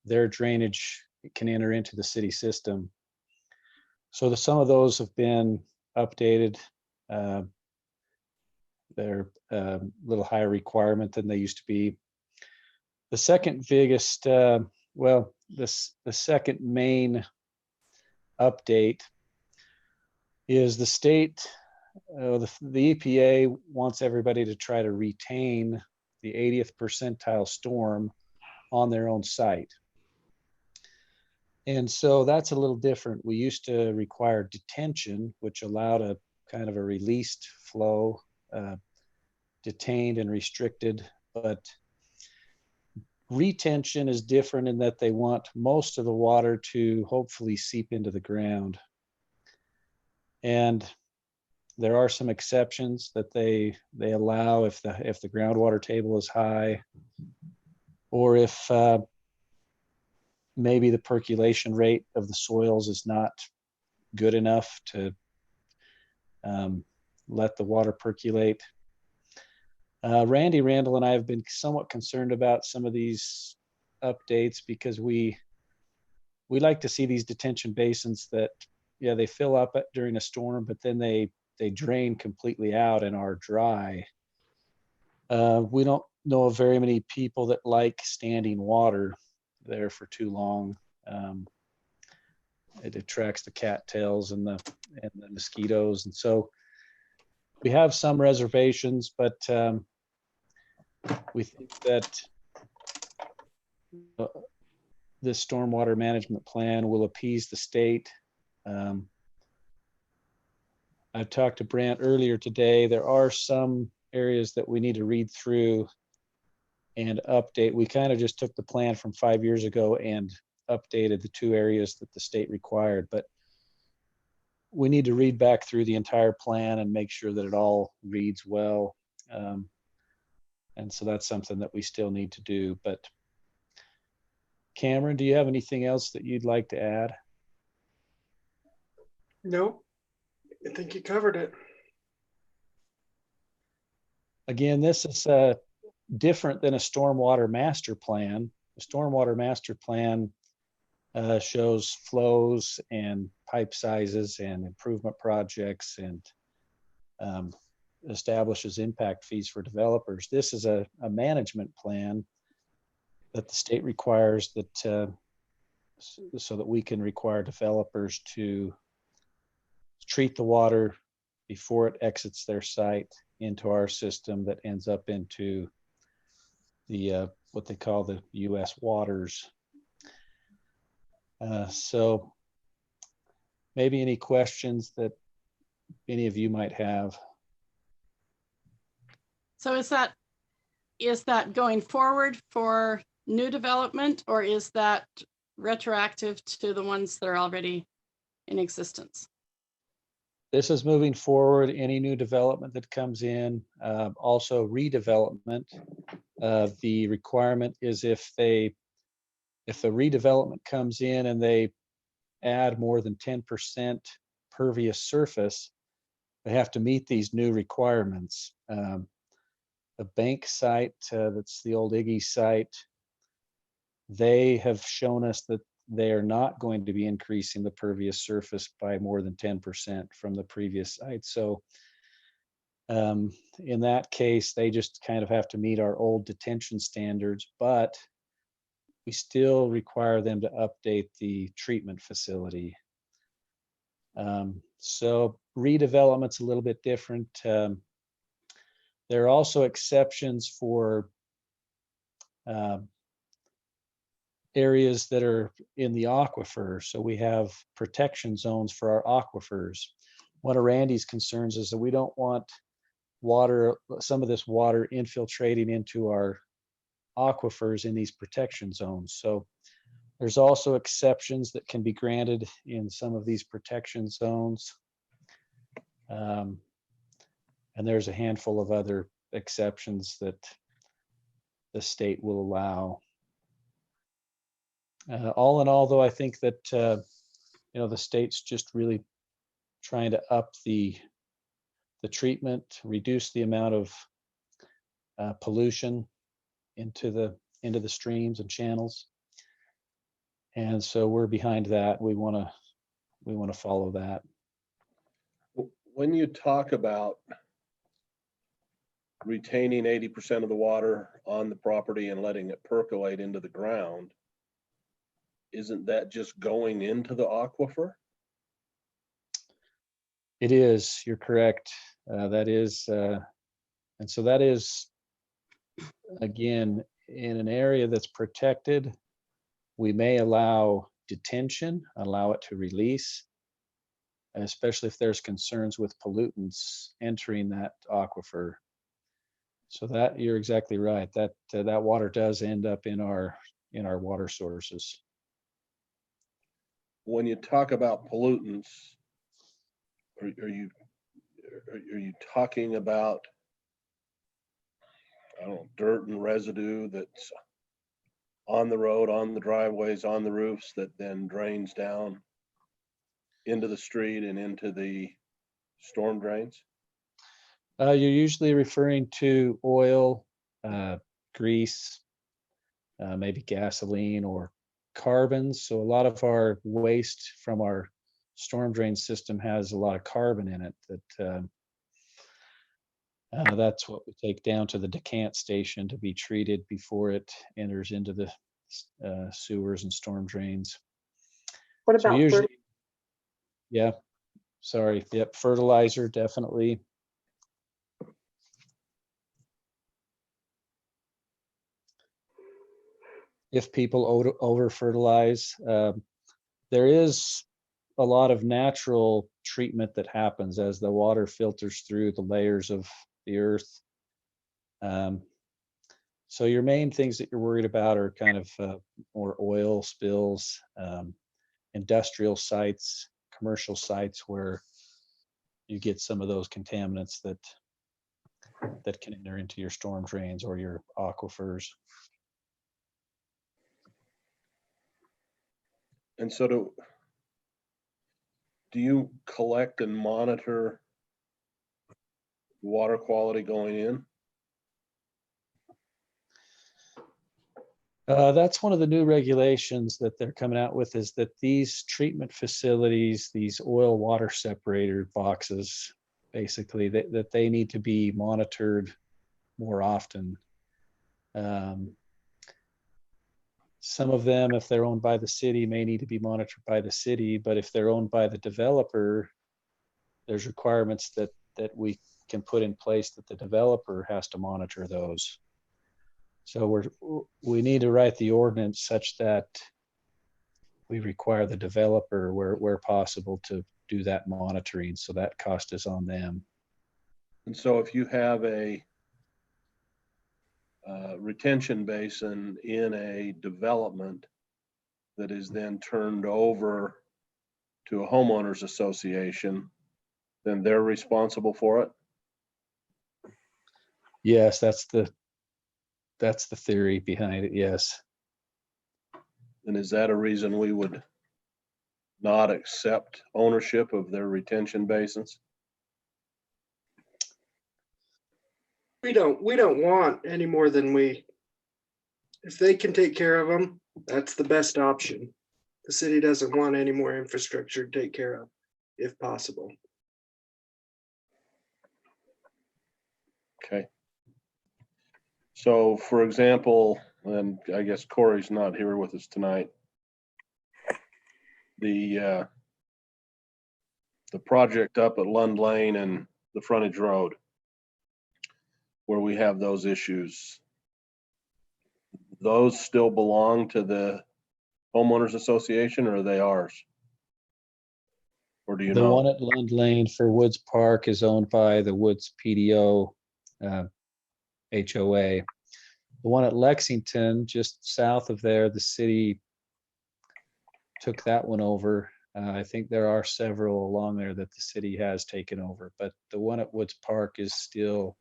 their drainage can enter into the city system. So some of those have been updated. They're a little higher requirement than they used to be. The second biggest, the second main update is the state, the EPA wants everybody to try to retain the 80th percentile storm on their own site. And so that's a little different. We used to require detention, which allowed a kind of a released flow, detained and restricted, but retention is different in that they want most of the water to hopefully seep into the ground. And there are some exceptions that they allow if the groundwater table is high, or if maybe the percolation rate of the soils is not good enough to let the water percolate. Randy Randall and I have been somewhat concerned about some of these updates because we like to see these detention basins that, yeah, they fill up during a storm, but then they drain completely out and are dry. We don't know of very many people that like standing water there for too long. It attracts the cattails and the mosquitoes, and so we have some reservations, but we think that this stormwater management plan will appease the state. I've talked to Brant earlier today. There are some areas that we need to read through and update. We kind of just took the plan from 5 years ago and updated the 2 areas that the state required, but we need to read back through the entire plan and make sure that it all reads well. And so that's something that we still need to do. But Cameron, do you have anything else that you'd like to add? Nope. I think you covered it. Again, this is different than a stormwater master plan. The stormwater master plan shows flows and pipe sizes and improvement projects and establishes impact fees for developers. This is a management plan that the state requires that so that we can require developers to treat the water before it exits their site into our system that ends up into the what they call the U.S. waters. So maybe any questions that any of you might have. So is that going forward for new development, or is that retroactive to the ones that are already in existence? This is moving forward. Any new development that comes in, also redevelopment. The requirement is if the redevelopment comes in and they add more than 10% pervious surface, they have to meet these new requirements. The bank site, that's the old Iggy site, they have shown us that they are not going to be increasing the pervious surface by more than 10% from the previous site. So in that case, they just kind of have to meet our old detention standards, but we still require them to update the treatment facility. So redevelopment's a little bit different. There are also exceptions for areas that are in the aquifer. So we have protection zones for our aquifers. One of Randy's concerns is that we don't want some of this water infiltrating into our aquifers in these protection zones. So there's also exceptions that can be granted in some of these protection zones. And there's a handful of other exceptions that the state will allow. All in all, though, I think that the state's just really trying to up the treatment, reduce the amount of pollution into the streams and channels, and so we're behind that. We want to follow that. When you talk about retaining 80% of the water on the property and letting it percolate into the ground, isn't that just going into the aquifer? It is, you're correct. That is, and so that is, again, in an area that's protected, we may allow detention, allow it to release, especially if there's concerns with pollutants entering that aquifer. So that, you're exactly right. That water does end up in our water sources. When you talk about pollutants, are you talking about, I don't know, dirt and residue that's on the road, on the driveways, on the roofs that then drains down into the street and into the storm drains? You're usually referring to oil, grease, maybe gasoline or carbons. So a lot of our waste from our storm drain system has a lot of carbon in it that's what we take down to the decant station to be treated before it enters into the sewers and storm drains. What So about usually, yeah, sorry, yep, fertilizer, definitely. If people over fertilize, there is a lot of natural treatment that happens as the water filters through the layers of the earth. So your main things that you're worried about are kind of more oil spills, industrial sites, commercial sites where you get some of those contaminants that can enter into your storm drains or your aquifers. And so do you collect and monitor water quality going in? That's one of the new regulations that they're coming out with, is that these treatment facilities, these oil water separator boxes, basically that they need to be monitored more often. Some of them, if they're owned by the city, may need to be monitored by the city, but if they're owned by the developer, there's requirements that we can put in place that the developer has to monitor those. So we need to write the ordinance such that we require the developer where possible to do that monitoring. So that cost is on them. And so if you have a retention basin in a development that is then turned over to a homeowners association, then they're responsible for it? Yes, that's the theory behind it, yes. And is that a reason we would not accept ownership of their retention basins? We don't want any more than if they can take care of them, that's the best option. The city doesn't want any more infrastructure to take care of, if possible. Okay. So for example, and I guess Corey's not here with us tonight, the project up at Lund Lane and the frontage road, where we have those issues, those still belong to the homeowners association, or are they ours? Or do you know? The one at Lund Lane for Woods Park is owned by the Woods PDO HOA. The one at Lexington, just south of there, the city took that one over. I think there are several along there that the city has taken over, but the one at Woods Park is still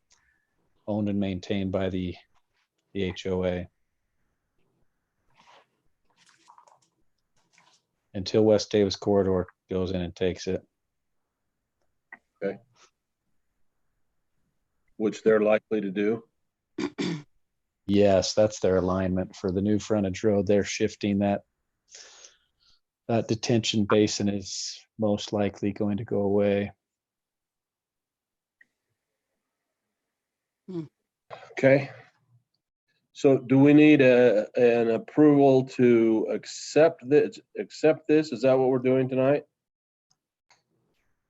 owned and maintained by the HOA. Until West Davis Corridor goes in and takes it. Okay. Which they're likely to do. Yes, that's their alignment for the new frontage road. They're shifting that detention basin is most likely going to go away. Okay. So do we need an approval to accept this? Is that what we're doing tonight?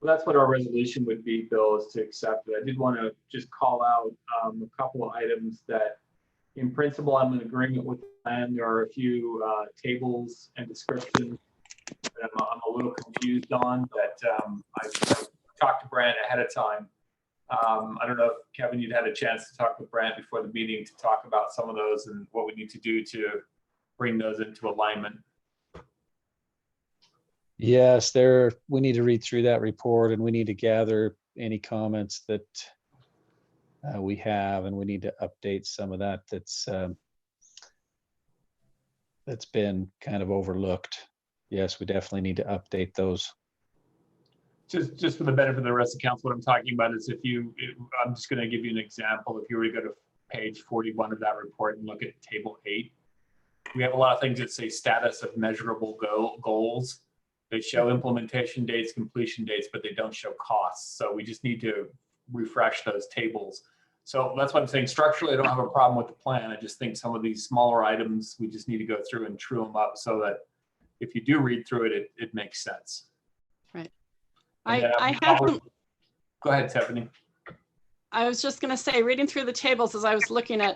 Well, that's what our resolution would be, Bill, is to accept it. I did want to just call out a couple of items that, in principle, I'm in agreement with the plan. There are a few tables and descriptions that I'm a little confused on that I talked to Brant ahead of time. I don't know if, Kevin, you'd had a chance to talk with Brant before the meeting to talk about some of those and what we need to do to bring those into alignment. Yes, we need to read through that report and we need to gather any comments that we have, and we need to update some of that that's been kind of overlooked. Yes, we definitely need to update those. just for the benefit of the rest of the council, what I'm talking about is I'm just going to give you an example. If you were to go to page 41 of that report and look at table 8, we have a lot of things that say status of measurable goals. They show implementation dates, completion dates, but they don't show costs. So we just need to refresh those tables. So that's what I'm saying. Structurally, I don't have a problem with the plan. I just think some of these smaller items, we just need to go through and true them up so that if you do read through it, it makes sense. Right. I have some. Go ahead, Stephanie. I was just going to say, reading through the tables as I was looking at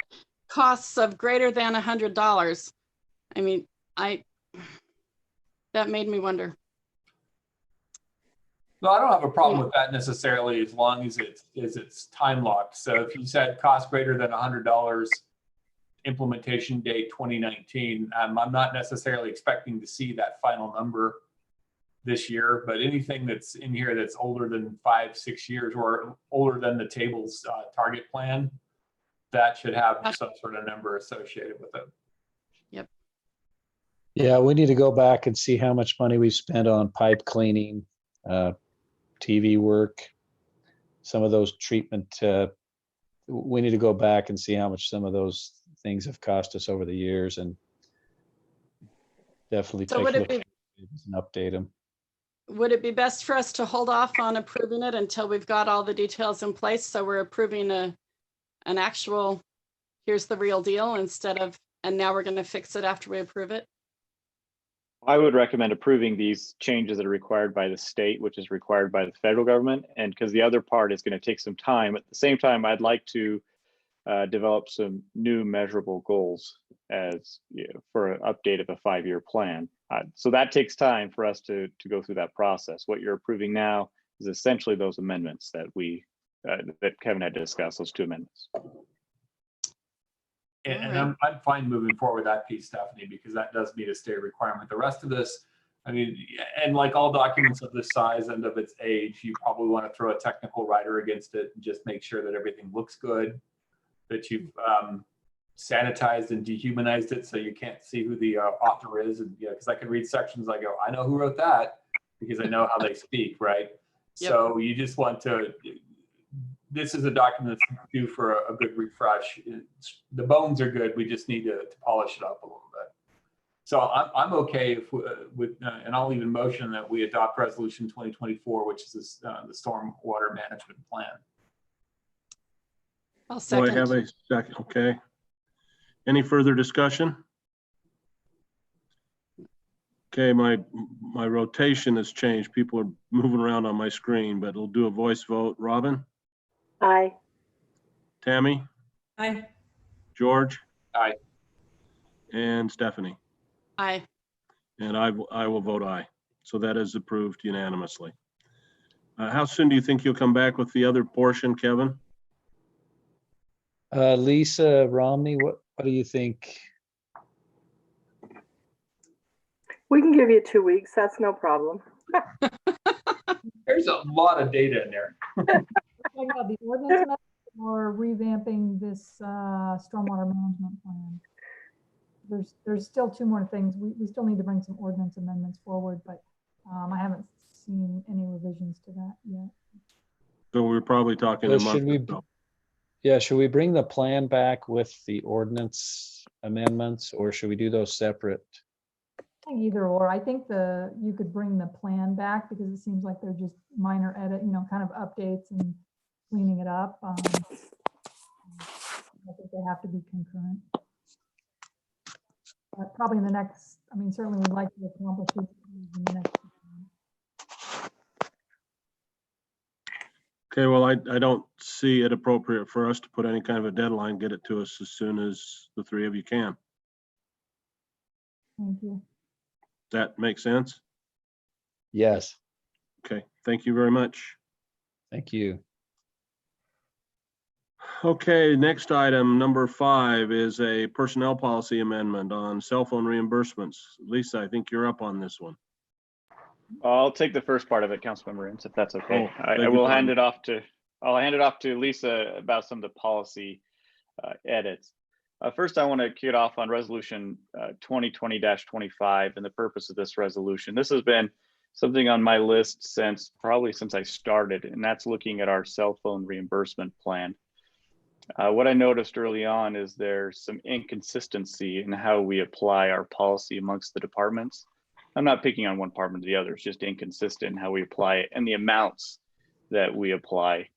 costs of greater than $100. I mean, that made me wonder. No, I don't have a problem with that necessarily, as long as it's time locked. So if you said cost greater than $100, implementation date 2019, I'm not necessarily expecting to see that final number this year, but anything that's in here that's older than 5-6 years or older than the table's target plan, that should have some sort of number associated with it. Yep. Yeah, we need to go back and see how much money we've spent on pipe cleaning, TV work, some of those treatment. We need to go back and see how much some of those things have cost us over the years, and definitely take a look at it and update them. Would it be best for us to hold off on approving it until we've got all the details in place? So we're approving an actual, here's the real deal, instead of, and now we're going to fix it after we approve it? I would recommend approving these changes that are required by the state, which is required by the federal government. And because the other part is going to take some time. At the same time, I'd like to develop some new measurable goals as for an update of a 5-year plan. So that takes time for us to go through that process. What you're approving now is essentially those amendments that that Kevin had discussed, those 2 amendments. And I'm fine moving forward with that piece, Stephanie, because that does meet a state requirement. The rest of this, I mean, and like all documents of this size and of its age, you probably want to throw a technical writer against it and just make sure that everything looks good, that you've sanitized and dehumanized it so you can't see who the author is. And because I can read sections, I go, I know who wrote that, because I know how they speak, right? Yep. So you just want to, this is a document that's due for a good refresh. The bones are good. We just need to polish it up a little bit. So I'm okay with, and I'll even motion that we adopt resolution 2024, which is the stormwater management plan. I'll second. Do I have a second? Okay. Any further discussion? Okay, my rotation has changed. People are moving around on my screen, but we'll do a voice vote. Robin? Aye. Tammy? Aye. George? Aye. And Stephanie? Aye. And I will vote aye. So that is approved unanimously. How soon do you think you'll come back with the other portion, Kevin? Lisa, Romney, what do you think? We can give you 2 weeks. That's no problem. There's a lot of data in there. Talking about the ordinance amendment or revamping this stormwater management plan. There's still 2 more things. We still need to bring some ordinance amendments forward, but I haven't seen any revisions to that yet. So we're probably talking a month or so. Yeah, should we bring the plan back with the ordinance amendments, or should we do those separate? I think either or. I think you could bring the plan back because it seems like they're just minor edit, kind of updates and cleaning it up. I think they have to be concurrent. But probably in the next, certainly we'd like to accomplish it in the next. Okay, well, I don't see it appropriate for us to put any kind of a deadline. Get it to us as soon as the 3 of you can. Thank you. That makes sense? Yes. Okay, thank you very much. Thank you. Okay, next item, number 5, is a personnel policy amendment on cell phone reimbursements. Lisa, I think you're up on this one. I'll take the first part of it, Councilmember Ince, if that's okay. Oh, I will hand it off to, I'll hand it off to Lisa about some of the policy edits. First, I want to kick it off on resolution 2020-25 and the purpose of this resolution. This has been something on my list probably since I started, and that's looking at our cell phone reimbursement plan. What I noticed early on is there's some inconsistency in how we apply our policy amongst the departments. I'm not picking on one department or the other, it's just inconsistent in how we apply it and the amounts that we apply.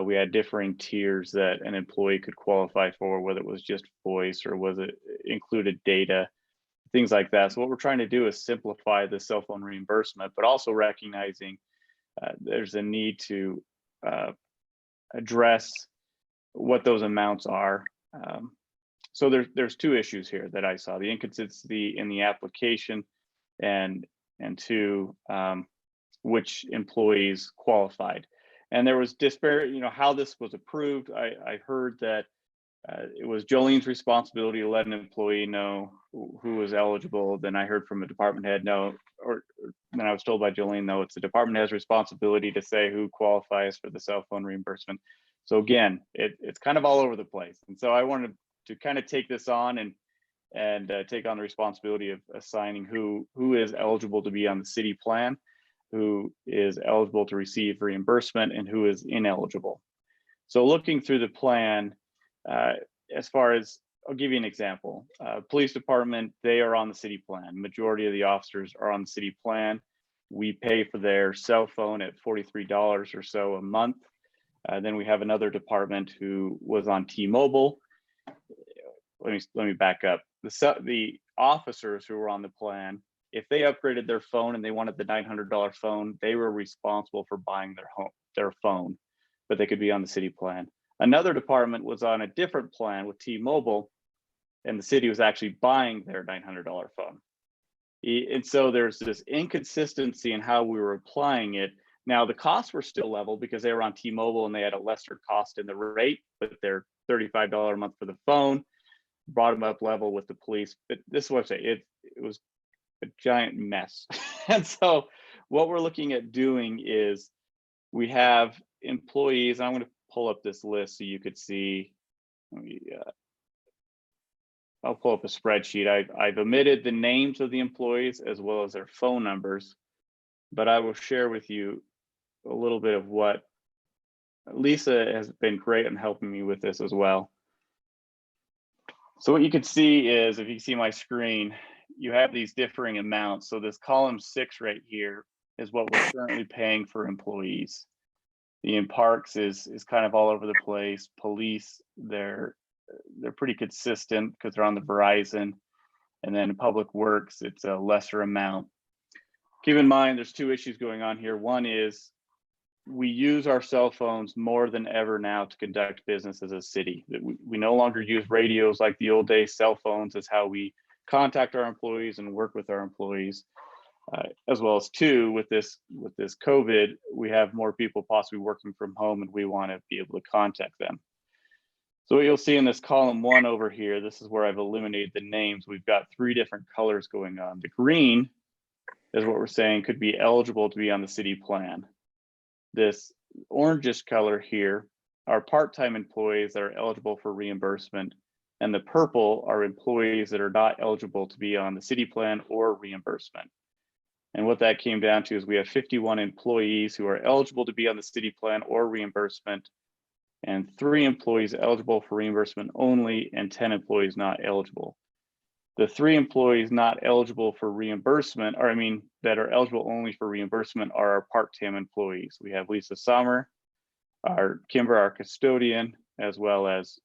We had differing tiers that an employee could qualify for, whether it was just voice or was it included data, things like that. So what we're trying to do is simplify the cell phone reimbursement, but also recognizing there's a need to address what those amounts are. So there's two issues here that I saw: the inconsistency in the application, and two, which employees qualified. And there was disparate, how this was approved. I heard that it was Jolene's responsibility to let an employee know who was eligible. Then I heard from a department head, no, or then I was told by Jolene, no, it's the department head's responsibility to say who qualifies for the cell phone reimbursement. So again, it's kind of all over the place. And so I wanted to kind of take this on and take on the responsibility of assigning who is eligible to be on the city plan, who is eligible to receive reimbursement, and who is ineligible. So looking through the plan, as far as, I'll give you an example. Police department, they are on the city plan. Majority of the officers are on the city plan. We pay for their cell phone at $43 or so a month. Then we have another department who was on T-Mobile. Let me back up. The officers who were on the plan, if they upgraded their phone and they wanted the $900 phone, they were responsible for buying their phone, but they could be on the city plan. Another department was on a different plan with T-Mobile, and the city was actually buying their $900 phone. And so there's this inconsistency in how we were applying it. Now the costs were still level because they were on T-Mobile and they had a lesser cost in the rate, but they're $35 a month for the phone, brought them up level with the police. But this website, it was a giant mess. And so what we're looking at doing is we have employees, and I'm going to pull up this list so you could see. I'll pull up a spreadsheet. I've omitted the names of the employees as well as their phone numbers, but I will share with you a little bit of what Lisa has been great in helping me with this as well. So what you can see is, if you see my screen, you have these differing amounts. So this column 6 right here is what we're currently paying for employees. The in parks is kind of all over the place. Police, they're pretty consistent because they're on the Verizon. And then public works, it's a lesser amount. Keep in mind, there's two issues going on here. One is we use our cell phones more than ever now to conduct business as a city. We no longer use radios like the old days. Cell phones is how we contact our employees and work with our employees. As well as two, with this COVID, we have more people possibly working from home, and we want to be able to contact them. So what you'll see in this column 1 over here, this is where I've eliminated the names. We've got 3 different colors going on. The green is what we're saying could be eligible to be on the city plan. This orangish color here are part-time employees that are eligible for reimbursement, and the purple are employees that are not eligible to be on the city plan or reimbursement. And what that came down to is we have 51 employees who are eligible to be on the city plan or reimbursement, and 3 employees eligible for reimbursement only, and 10 employees not eligible. The 3 employees not eligible for reimbursement, or that are eligible only for reimbursement, are our part-time employees. We have Lisa Sommer, our Kimber, our custodian, as well as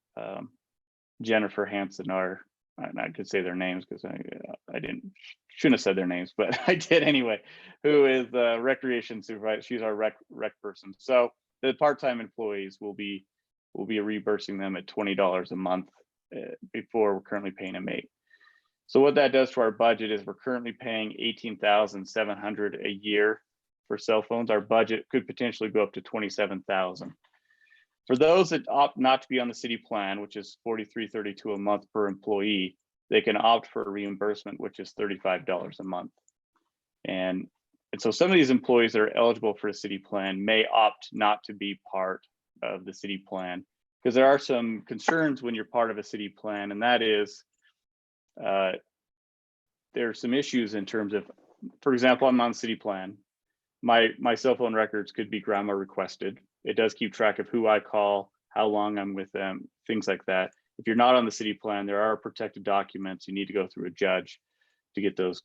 Jennifer Hansen, and I could say their names because I shouldn't have said their names, but I did anyway, who is the recreation supervisor. She's our rec person. So the part-time employees will be reimbursing them at $20 a month before we're currently paying them $8. So what that does to our budget is we're currently paying $18,700 a year for cell phones. Our budget could potentially go up to $27,000. For those that opt not to be on the city plan, which is $43.32 a month per employee, they can opt for a reimbursement, which is $35 a month. And so some of these employees that are eligible for a city plan may opt not to be part of the city plan, because there are some concerns when you're part of a city plan, and that is there are some issues in terms of, for example, I'm on the city plan. my cell phone records could be grandma requested. It does keep track of who I call, how long I'm with them, things like that. If you're not on the city plan, there are protected documents. You need to go through a judge to get those,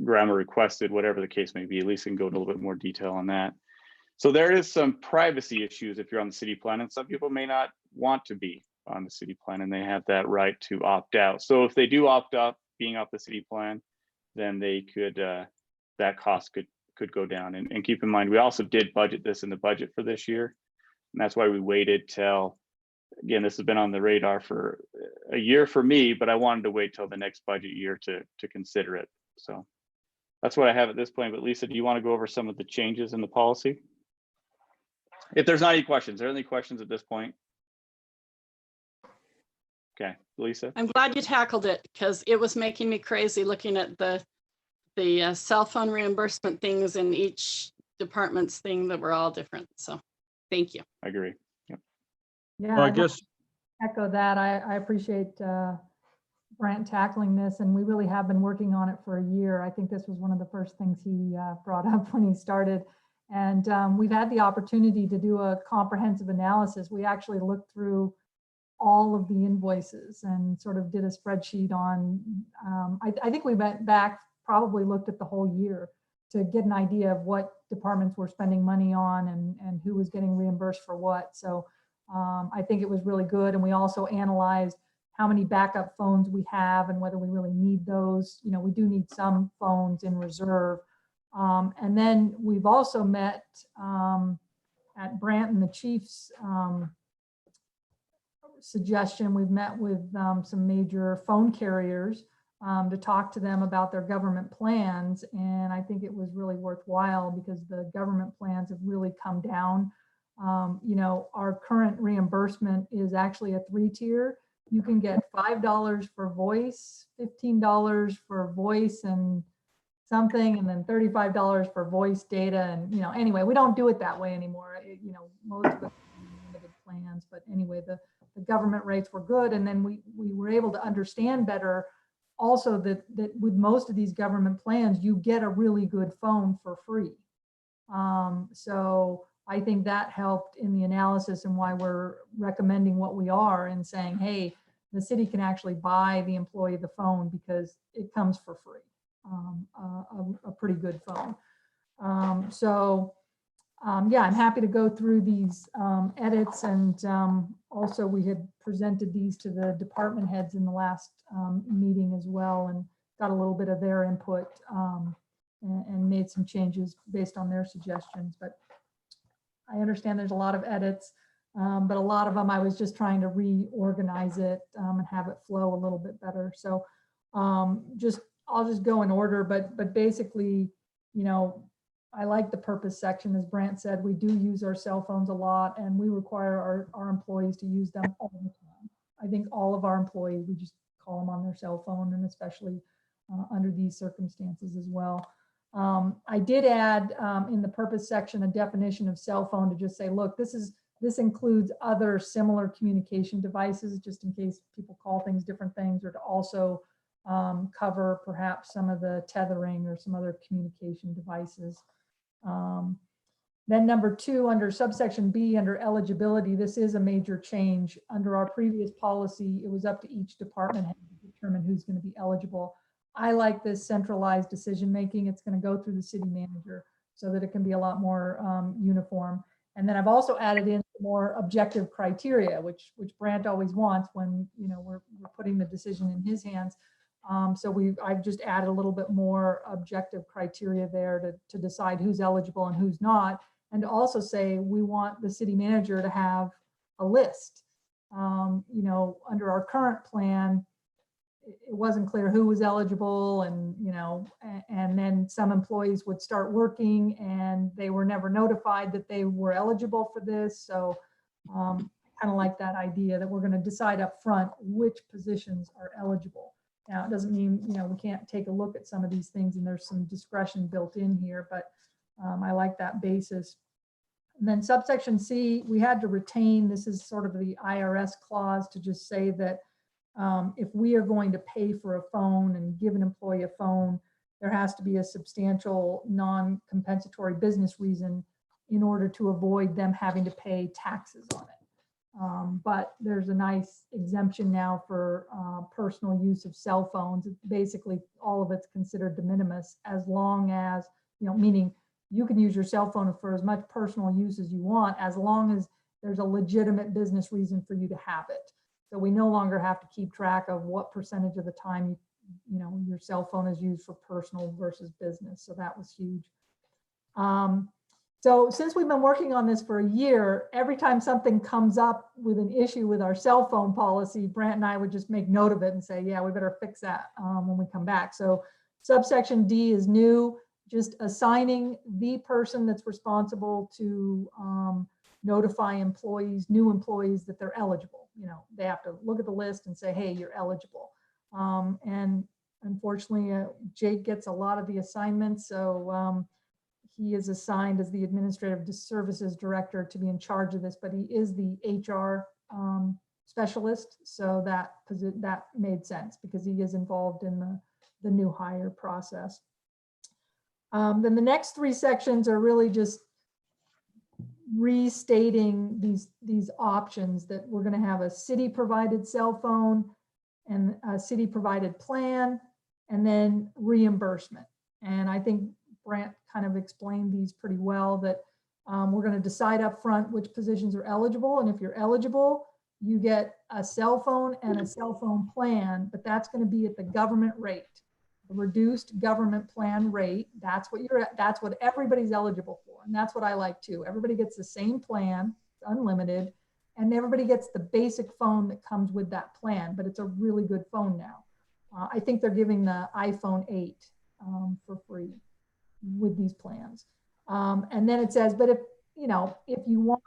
grandma requested, whatever the case may be. At least I can go into a little bit more detail on that. So there is some privacy issues if you're on the city plan, and some people may not want to be on the city plan, and they have that right to opt out. So if they do opt out being off the city plan, then they could, that cost could go down. And keep in mind, we also did budget this in the budget for this year. And that's why we waited till, again, this has been on the radar for a year for me, but I wanted to wait till the next budget year to consider it. So that's what I have at this point. But Lisa, do you want to go over some of the changes in the policy? If there's not any questions, are there any questions at this point? Okay, Lisa. I'm glad you tackled it because it was making me crazy looking at the cell phone reimbursement things in each department's thing that were all different. So thank you. I agree. Yep. Yeah, Well, I I'd guess, echo that. I appreciate Brant tackling this, and we really have been working on it for a year. I think this was one of the first things he brought up when he started. And we've had the opportunity to do a comprehensive analysis. We actually looked through all of the invoices and sort of did a spreadsheet on, I think we went back, probably looked at the whole year to get an idea of what departments were spending money on and who was getting reimbursed for what. So I think it was really good. And we also analyzed how many backup phones we have and whether we really need those. We do need some phones in reserve. And then we've also met at Brant and the chief's suggestion, we've met with some major phone carriers to talk to them about their government plans. And I think it was really worthwhile because the government plans have really come down. Our current reimbursement is actually a 3-tier. You can get $5 for voice, $15 for voice and something, and then $35 for voice data. And, anyway, we don't do it that way anymore. Most of the limited plans, but anyway, the government rates were good. And then we were able to understand better also that with most of these government plans, you get a really good phone for free. So I think that helped in the analysis and why we're recommending what we are and saying, hey, the city can actually buy the employee the phone because it comes for free, a pretty good phone. Yeah, I'm happy to go through these edits, and also we had presented these to the department heads in the last meeting as well, and got a little bit of their input and made some changes based on their suggestions. But I understand there's a lot of edits, but a lot of them I was just trying to reorganize it and have it flow a little bit better. So I'll just go in order, but basically, I like the purpose section. As Brant said, we do use our cell phones a lot, and we require our employees to use them all the time. I think all of our employees, we just call them on their cell phone, and especially under these circumstances as well. I did add in the purpose section a definition of cell phone to just say, look, this includes other similar communication devices, just in case people call things different things, or to also cover perhaps some of the tethering or some other communication devices. Then number 2, under subsection B, under eligibility, this is a major change. Under our previous policy, it was up to each department head to determine who's going to be eligible. I like this centralized decision-making. It's going to go through the city manager so that it can be a lot more uniform. And then I've also added in more objective criteria, which Brant always wants when we're putting the decision in his hands. So I've just added a little bit more objective criteria there to decide who's eligible and who's not, and to also say we want the city manager to have a list. Under our current plan, it wasn't clear who was eligible, and and then some employees would start working and they were never notified that they were eligible for this. So kind of like that idea that we're going to decide up front which positions are eligible. Now, it doesn't mean, we can't take a look at some of these things and there's some discretion built in here, but I like that basis. And then subsection C, we had to retain, this is sort of the IRS clause to just say that if we are going to pay for a phone and give an employee a phone, there has to be a substantial non-compensatory business reason in order to avoid them having to pay taxes on it. But there's a nice exemption now for personal use of cell phones. Basically, all of it's considered de minimis as long as, meaning you can use your cell phone for as much personal use as you want, as long as there's a legitimate business reason for you to have it. So we no longer have to keep track of what percentage of the time your cell phone is used for personal versus business. So that was huge. So since we've been working on this for a year, every time something comes up with an issue with our cell phone policy, Brant and I would just make note of it and say, yeah, we better fix that when we come back. So subsection D is new, just assigning the person that's responsible to notify employees, new employees, that they're eligible. They have to look at the list and say, hey, you're eligible. And unfortunately, Jake gets a lot of the assignments. So he is assigned as the Administrative Services Director to be in charge of this, but he is the HR specialist. So that made sense because he is involved in the new hire process. Then the next three sections are really just restating these options, that we're going to have a city provided cell phone and a city provided plan, and then reimbursement. And I think Brant kind of explained these pretty well, that we're going to decide up front which positions are eligible. And if you're eligible, you get a cell phone and a cell phone plan, but that's going to be at the government rate, the reduced government plan rate. That's what everybody's eligible for. And that's what I like too. Everybody gets the same plan, it's unlimited, and everybody gets the basic phone that comes with that plan, but it's a really good phone now. I think they're giving the iPhone 8 for free with these plans. And then it says, but if you want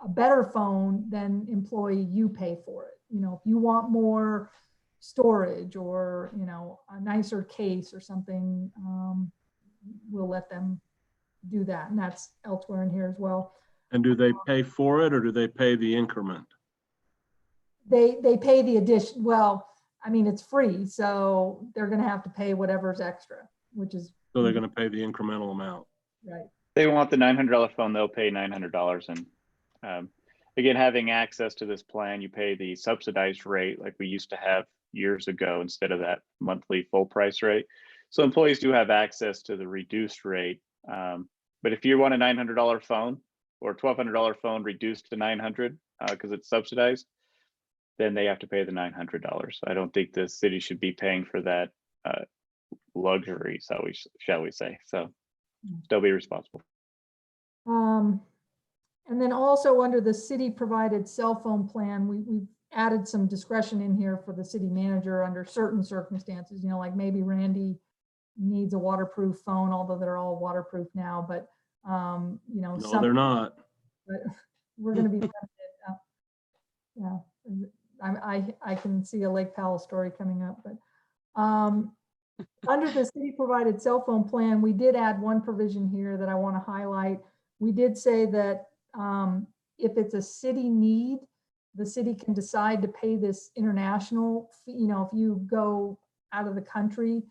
a better phone, then employee, you pay for it. If you want more storage or, a nicer case or something, we'll let them do that. And that's elsewhere in here as well. And do they pay for it or do they pay the increment? They pay the addition. Well, I mean, it's free, so they're going to have to pay whatever's extra, which is. So they're going to pay the incremental amount. Right. They want the $900 phone, they'll pay $900. And again, having access to this plan, you pay the subsidized rate like we used to have years ago instead of that monthly full price rate. So employees do have access to the reduced rate. But if you want a $900 phone or $1,200 phone reduced to $900 because it's subsidized, then they have to pay the $900. I don't think the city should be paying for that luxury, shall we say. So they'll be responsible. And then also under the city provided cell phone plan, we've added some discretion in here for the city manager under certain circumstances, like maybe Randy needs a waterproof phone, although they're all waterproof now, but no, they're not. But we're going to be limited. Yeah, I can see a Lake Powell story coming up, but under the city provided cell phone plan, we did add one provision here that I want to highlight. We did say that if it's a city need, the city can decide to pay this international fee. If you go out of the country,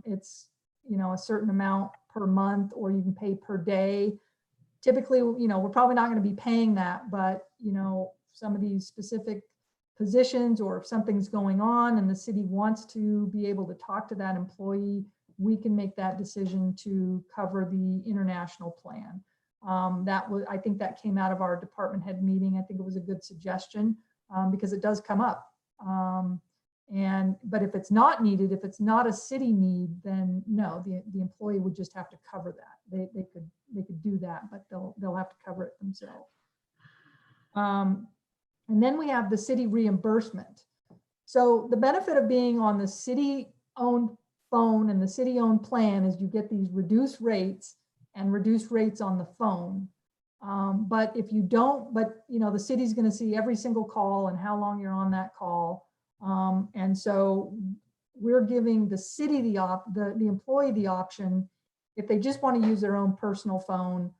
it's a certain amount per month, or you can pay per day. Typically, we're probably not going to be paying that, but some of these specific positions, or if something's going on and the city wants to be able to talk to that employee, we can make that decision to cover the international plan. I think that came out of our department head meeting. I think it was a good suggestion because it does come up. But if it's not needed, if it's not a city need, then no, the employee would just have to cover that. They could do that, but they'll have to cover it themselves. And then we have the city reimbursement. So the benefit of being on the city-owned phone and the city-owned plan is you get these reduced rates and reduced rates on the phone. But if you don't, the city's going to see every single call and how long you're on that call. And so we're giving the city the employee the option. If they just want to use their own personal phone,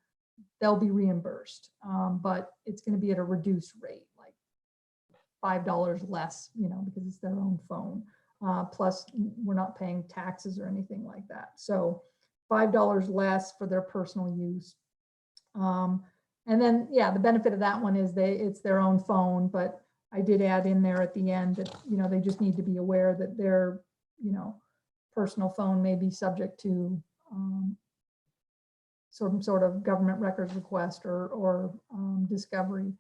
they'll be reimbursed. But it's going to be at a reduced rate, like $5 less, because it's their own phone. Plus, we're not paying taxes or anything like that. So $5 less for their personal use. And then, yeah, the benefit of that one is it's their own phone, but I did add in there at the end that, they just need to be aware that their, personal phone may be subject to some sort of government records request or discovery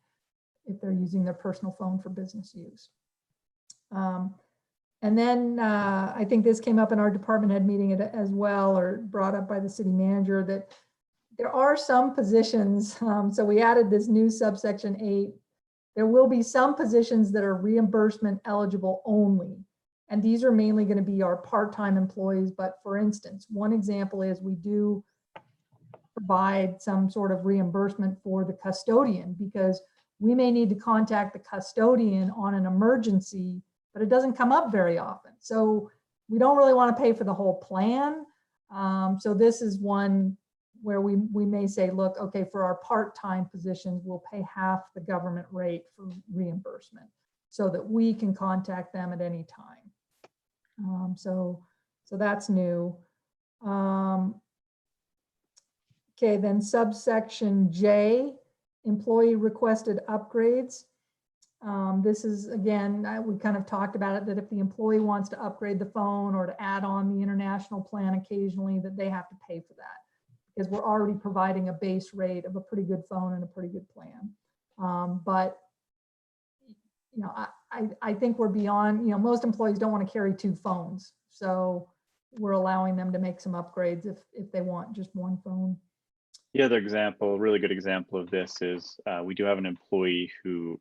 if they're using their personal phone for business use. And then I think this came up in our department head meeting as well, or brought up by the city manager, that there are some positions. So we added this new subsection 8. There will be some positions that are reimbursement eligible only. And these are mainly going to be our part-time employees. But for instance, one example is we do provide some sort of reimbursement for the custodian, because we may need to contact the custodian on an emergency, but it doesn't come up very often. So we don't really want to pay for the whole plan. So this is one where we may say, look, okay, for our part-time positions, we'll pay half the government rate for reimbursement so that we can contact them at any time. So that's new. Okay, then subsection J, employee requested upgrades. This is, again, we kind of talked about it, that if the employee wants to upgrade the phone or to add on the international plan occasionally, that they have to pay for that, because we're already providing a base rate of a pretty good phone and a pretty good plan. But I think we're beyond, most employees don't want to carry 2 phones. So we're allowing them to make some upgrades if they want just one phone. The other example, really good example of this is we do have an employee who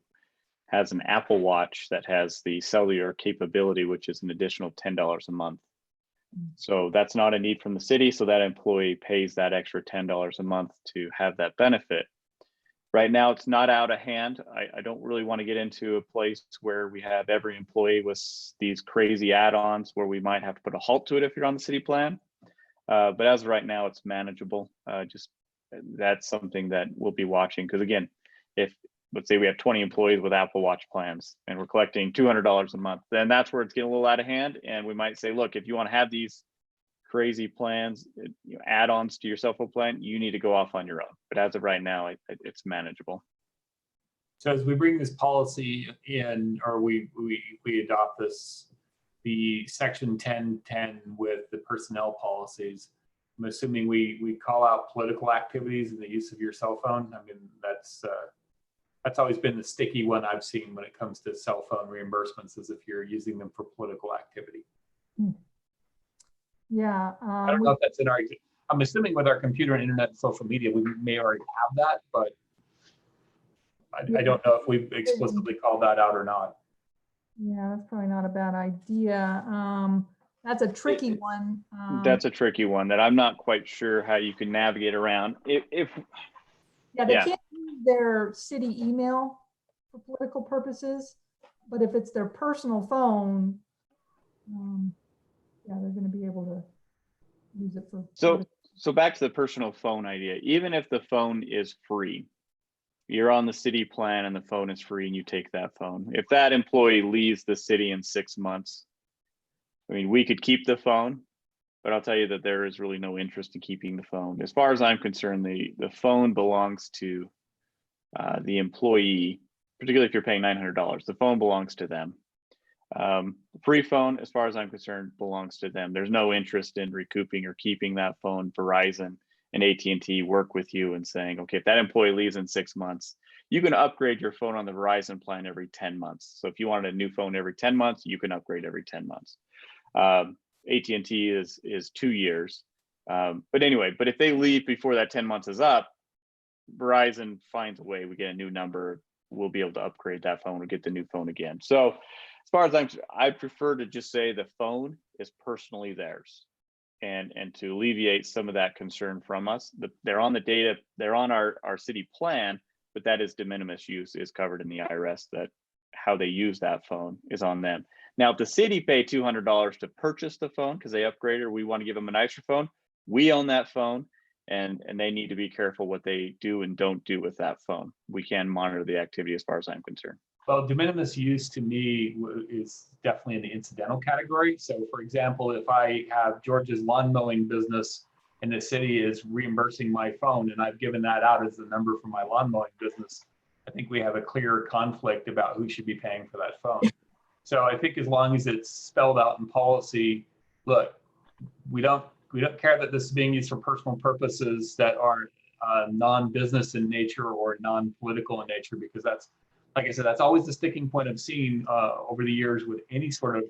has an Apple Watch that has the cellular capability, which is an additional $10 a month. So that's not a need from the city. So that employee pays that extra $10 a month to have that benefit. Right now, it's not out of hand. I don't really want to get into a place where we have every employee with these crazy add-ons where we might have to put a halt to it if you're on the city plan. But as of right now, it's manageable. Just that's something that we'll be watching. Because again, if let's say we have 20 employees with Apple Watch plans and we're collecting $200 a month, then that's where it's getting a little out of hand. And we might say, look, if you want to have these crazy plans, add-ons to your cell phone plan, you need to go off on your own. But as of right now, it's manageable. So as we bring this policy in, or we adopt the section 1010 with the personnel policies, I'm assuming we call out political activities and the use of your cell phone. I mean, that's always been the sticky one I've seen when it comes to cell phone reimbursements, is if you're using them for political activity. Yeah. I don't know if that's in our, I'm assuming with our computer and internet and social media, we may already have that, but I don't know if we've explicitly called that out or not. Yeah, that's probably not a bad idea. That's a tricky one. That's a tricky one that I'm not quite sure how you can navigate around. They can't use their city email for political purposes, but if it's their personal phone, yeah, they're going to be able to use it for. So back to the personal phone idea. Even if the phone is free, you're on the city plan and the phone is free and you take that phone. If that employee leaves the city in 6 months, I mean, we could keep the phone, but I'll tell you that there is really no interest in keeping the phone. As far as I'm concerned, the phone belongs to the employee, particularly if you're paying $900. The phone belongs to them. The free phone, as far as I'm concerned, belongs to them. There's no interest in recouping or keeping that phone. Verizon and AT&T work with you and saying, okay, if that employee leaves in 6 months, you can upgrade your phone on the Verizon plan every 10 months. So if you wanted a new phone every 10 months, you can upgrade every 10 months. AT&T is 2 years. But anyway, but if they leave before that 10 months is up, Verizon finds a way, we get a new number, we'll be able to upgrade that phone or get the new phone again. So as far as I prefer to just say the phone is personally theirs, and to alleviate some of that concern from us. They're on the data, they're on our city plan, but that is de minimis use is covered in the IRS. That how they use that phone is on them. Now, if the city paid $200 to purchase the phone because they upgraded, or we want to give them a nicer phone, we own that phone, and they need to be careful what they do and don't do with that phone. We can monitor the activity as far as I'm concerned. Well, de minimis use to me is definitely in the incidental category. So for example, if I have George's lawn mowing business and the city is reimbursing my phone and I've given that out as the number for my lawn mowing business, I think we have a clear conflict about who should be paying for that phone. So I think as long as it's spelled out in policy, look, we don't care that this is being used for personal purposes that are non-business in nature or non-political in nature, because that's, like I said, that's always the sticking point I've seen over the years with any sort of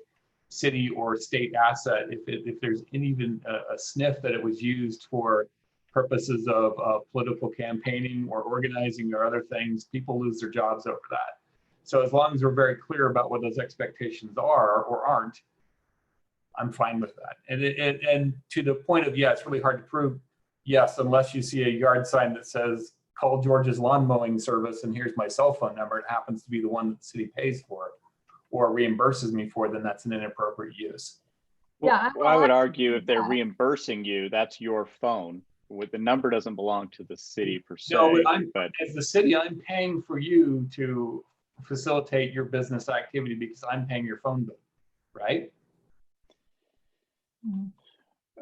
city or state asset. If there's even a sniff that it was used for purposes of political campaigning or organizing or other things, people lose their jobs over that. So as long as we're very clear about what those expectations are or aren't, I'm fine with that. And to the point of, yeah, it's really hard to prove. Yes, unless you see a yard sign that says, call George's lawn mowing service and here's my cell phone number. It happens to be the one that the city pays for or reimburses me for, then that's an inappropriate use. Yeah, Well, I would argue if they're reimbursing you, that's your phone. The number doesn't belong to the city per se. No, but as the city, I'm paying for you to facilitate your business activity because I'm paying your phone bill, right?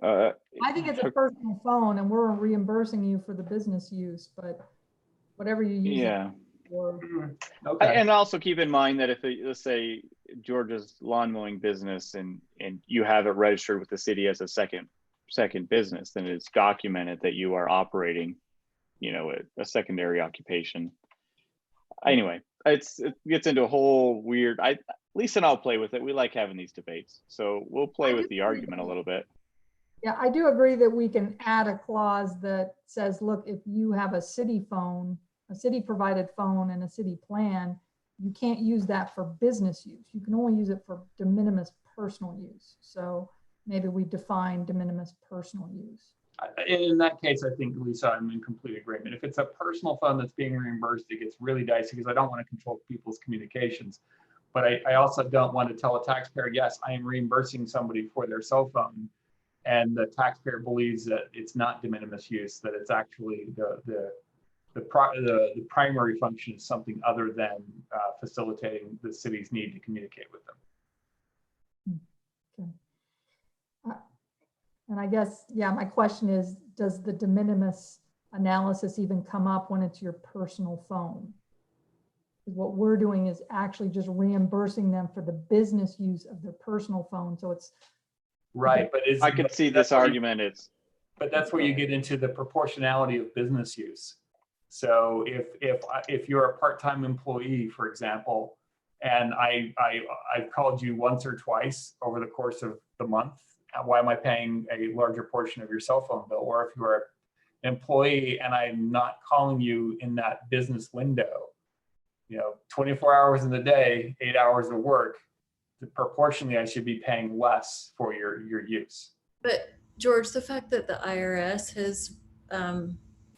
I think it's a personal phone and we're reimbursing you for the business use, but whatever you use. Yeah. For. Okay. And also keep in mind that if let's say George's lawn mowing business and you have it registered with the city as a second business, then it's documented that you are operating, you know, a secondary occupation. Anyway, it gets into a whole weird. Lisa and I'll play with it. We like having these debates, so we'll play with the argument a little bit. Yeah, I do agree that we can add a clause that says, look, if you have a city phone, a city provided phone and a city plan, you can't use that for business use. You can only use it for de minimis personal use. So maybe we define de minimis personal use. In that case, I think, Lisa, I'm in complete agreement. If it's a personal phone that's being reimbursed, it gets really dicey because I don't want to control people's communications. But I also don't want to tell a taxpayer, yes, I am reimbursing somebody for their cell phone. And the taxpayer believes that it's not de minimis use, that it's actually the primary function is something other than facilitating the city's need to communicate with them. Okay. And I guess, yeah, my question is, does the de minimis analysis even come up when it's your personal phone? What we're doing is actually just reimbursing them for the business use of their personal phone. So it's right, but I could see this argument. But that's where you get into the proportionality of business use. So if you're a part-time employee, for example, and I've called you once or twice over the course of the month, why am I paying a larger portion of your cell phone bill? Or if you're an employee and I'm not calling you in that business window, 24 hours in the day, 8 hours of work, proportionally I should be paying less for your use. But George, the fact that the IRS has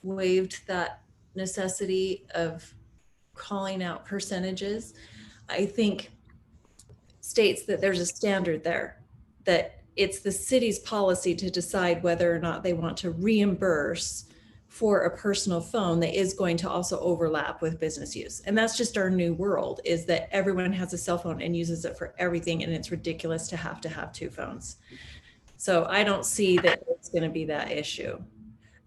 waived that necessity of calling out percentages, I think states that there's a standard there, that it's the city's policy to decide whether or not they want to reimburse for a personal phone that is going to also overlap with business use. And that's just our new world, is that everyone has a cell phone and uses it for everything. And it's ridiculous to have two phones. So I don't see that it's going to be that issue.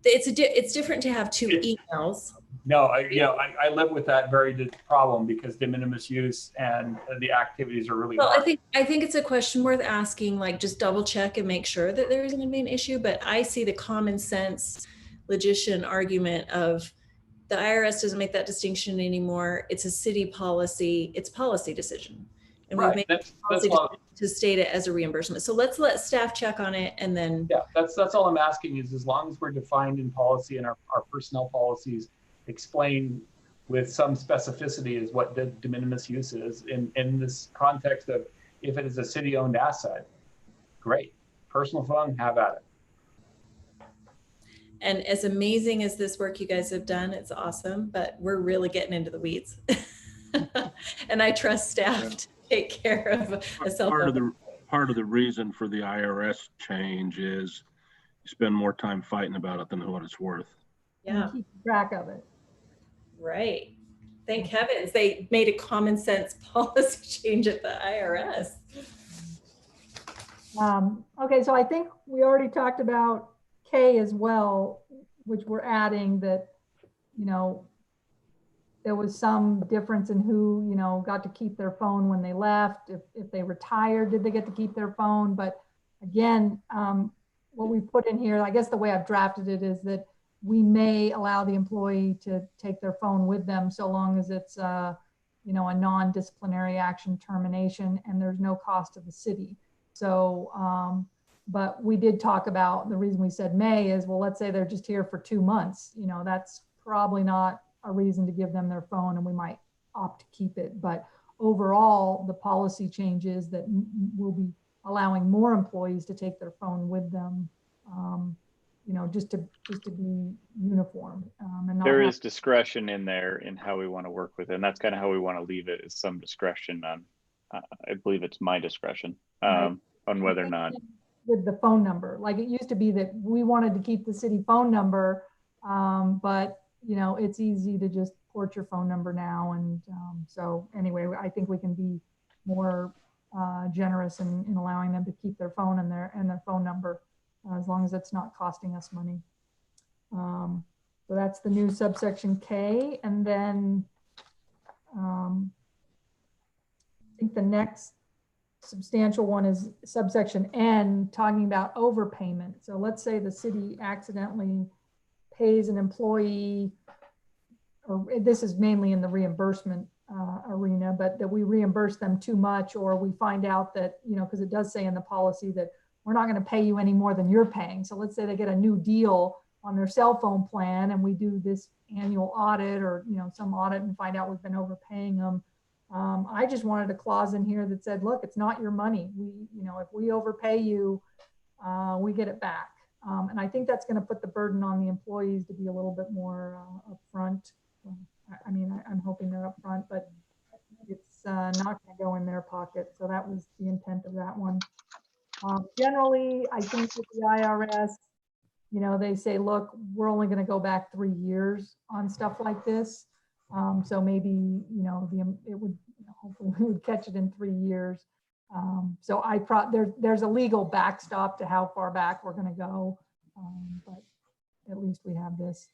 It's different to have two emails. No, I live with that very problem because de minimis use and the activities are really hard. I think it's a question worth asking, like just double check and make sure that there isn't going to be an issue. But I see the common sense logician argument of the IRS doesn't make that distinction anymore. It's a city policy, it's policy decision. And we've made policy to state it as a reimbursement. So let's let staff check on it and then. Yeah, that's all I'm asking is as long as we're defined in policy and our personnel policies explain with some specificity is what the de minimis use is in this context of if it is a city-owned asset, great. Personal phone, have at it. And as amazing as this work you guys have done, it's awesome, but we're really getting into the weeds. And I trust staff to take care of a cell phone. Part of the reason for the IRS change is you spend more time fighting about it than what it's worth. Yeah. Keep track of it. Right. Thank heavens they made a common sense policy change at the IRS. Okay, so I think we already talked about K as well, which we're adding that, you know, there was some difference in who, you know, got to keep their phone when they left. If they retired, did they get to keep their phone? But again, what we put in here, I guess the way I've drafted it is that we may allow the employee to take their phone with them so long as it's, you know, a non-disciplinary action termination and there's no cost to the city. So, but we did talk about, the reason we said may is, well, let's say they're just here for 2 months, you know, that's probably not a reason to give them their phone, and we might opt to keep it. But overall, the policy changes that will be allowing more employees to take their phone with them, you know, just to be uniform. And not there is discretion in there in how we want to work with it, and that's kind of how we want to leave it, is some discretion on, I believe it's my discretion, right, on whether or not. With the phone number, like it used to be that we wanted to keep the city phone number, but you know, it's easy to just port your phone number now. And so anyway, I think we can be more generous in allowing them to keep their phone and their phone number, as long as it's not costing us money. So that's the new subsection K. And then I think the next substantial one is subsection N, talking about overpayment. So let's say the city accidentally pays an employee, or this is mainly in the reimbursement arena, but that we reimburse them too much, or we find out that, you know, because it does say in the policy that we're not going to pay you any more than you're paying. So let's say they get a new deal on their cell phone plan and we do this annual audit, or, you know, some audit, and find out we've been overpaying them. I just wanted a clause in here that said, look, it's not your money. You know, if we overpay you, we get it back. And I think that's going to put the burden on the employees to be a little bit more upfront. I mean, I'm hoping they're upfront, but it's not going to go in their pocket. So that was the intent of that one. Generally, I think with the IRS, you know, they say, look, we're only going to go back 3 years on stuff like this. So maybe, you know, it would, you know, hopefully we would catch it in 3 years. So there's a legal backstop to how far back we're going to go, but at least we have this.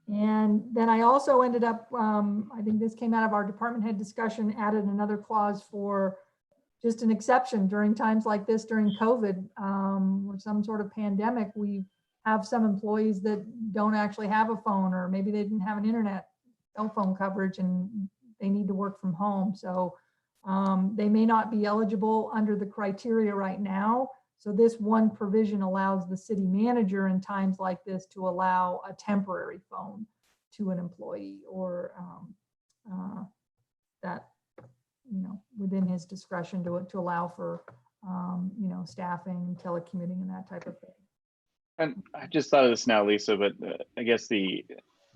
And then I also ended up, I think this came out of our department head discussion, added another clause for just an exception during times like this, during COVID, or some sort of pandemic. We have some employees that don't actually have a phone, or maybe they didn't have an internet cell phone coverage and they need to work from home. So they may not be eligible under the criteria right now. So this one provision allows the city manager in times like this to allow a temporary phone to an employee, or that, you know, within his discretion to allow for, you know, staffing, telecommuting, and that type of thing. And I just thought of this now, Lisa, but I guess the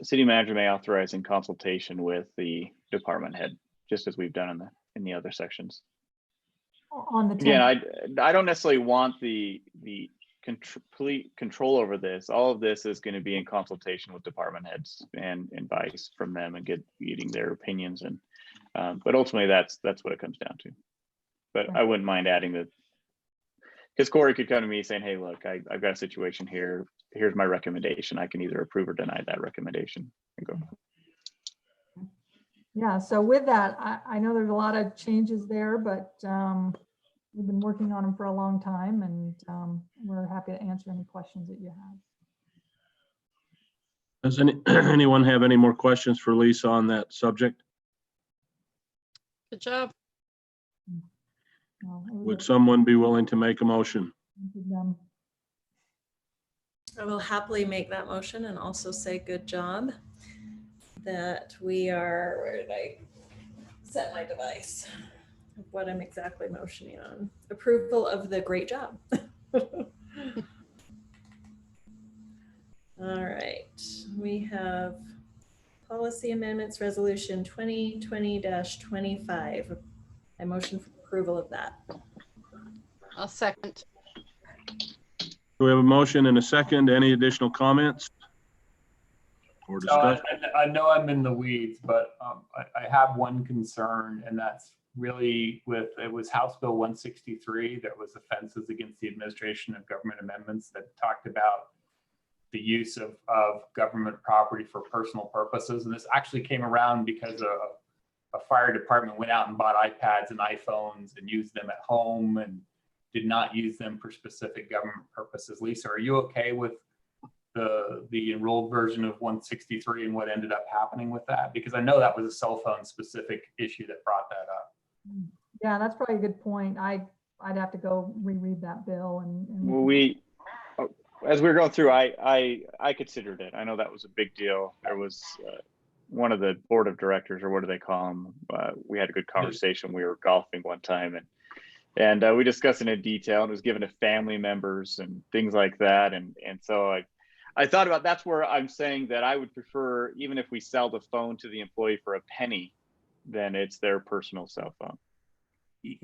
city manager may authorize in consultation with the department head, just as we've done in the other sections. On the Again, I don't necessarily want the complete control over this. All of this is going to be in consultation with department heads and advice from them, and getting their opinions. And but ultimately, that's what it comes down to. But I wouldn't mind adding that, because Corey could come to me saying, "Hey, look, I've got a situation here. Here's my recommendation. I can either approve or deny that recommendation." And go. Yeah, so with that, I know there's a lot of changes there, but we've been working on them for a long time, and we're happy to answer any questions that you have. Does anyone have any more questions for Lisa on that subject? Good job. Would someone be willing to make a motion? I will happily make that motion and also say good job. That we are, where did I set my device? What I'm exactly motioning on. Approval of the great job. All right, we have policy amendments resolution 2020-25. I motion for approval of that. I'll second. We have a motion and a second. Any additional comments? or So discussion? I know I'm in the weeds, but I have one concern, and that's really it was House Bill 163 that was offenses against the administration of government amendments that talked about the use of government property for personal purposes. And this actually came around because a fire department went out and bought iPads and iPhones and used them at home and did not use them for specific government purposes. Lisa, are you okay with the enrolled version of 163 and what ended up happening with that? Because I know that was a cell phone specific issue that brought that up. Yeah, that's probably a good point. I'd have to go reread that bill and As we were going through, I considered it. I know that was a big deal. There was one of the board of directors, or what do they call them? We had a good conversation. We were golfing one time, and we discussed it in detail. And it was given to family members and things like that. And so I thought about, that's where I'm saying that I would prefer, even if we sell the phone to the employee for a penny, then it's their personal cell phone.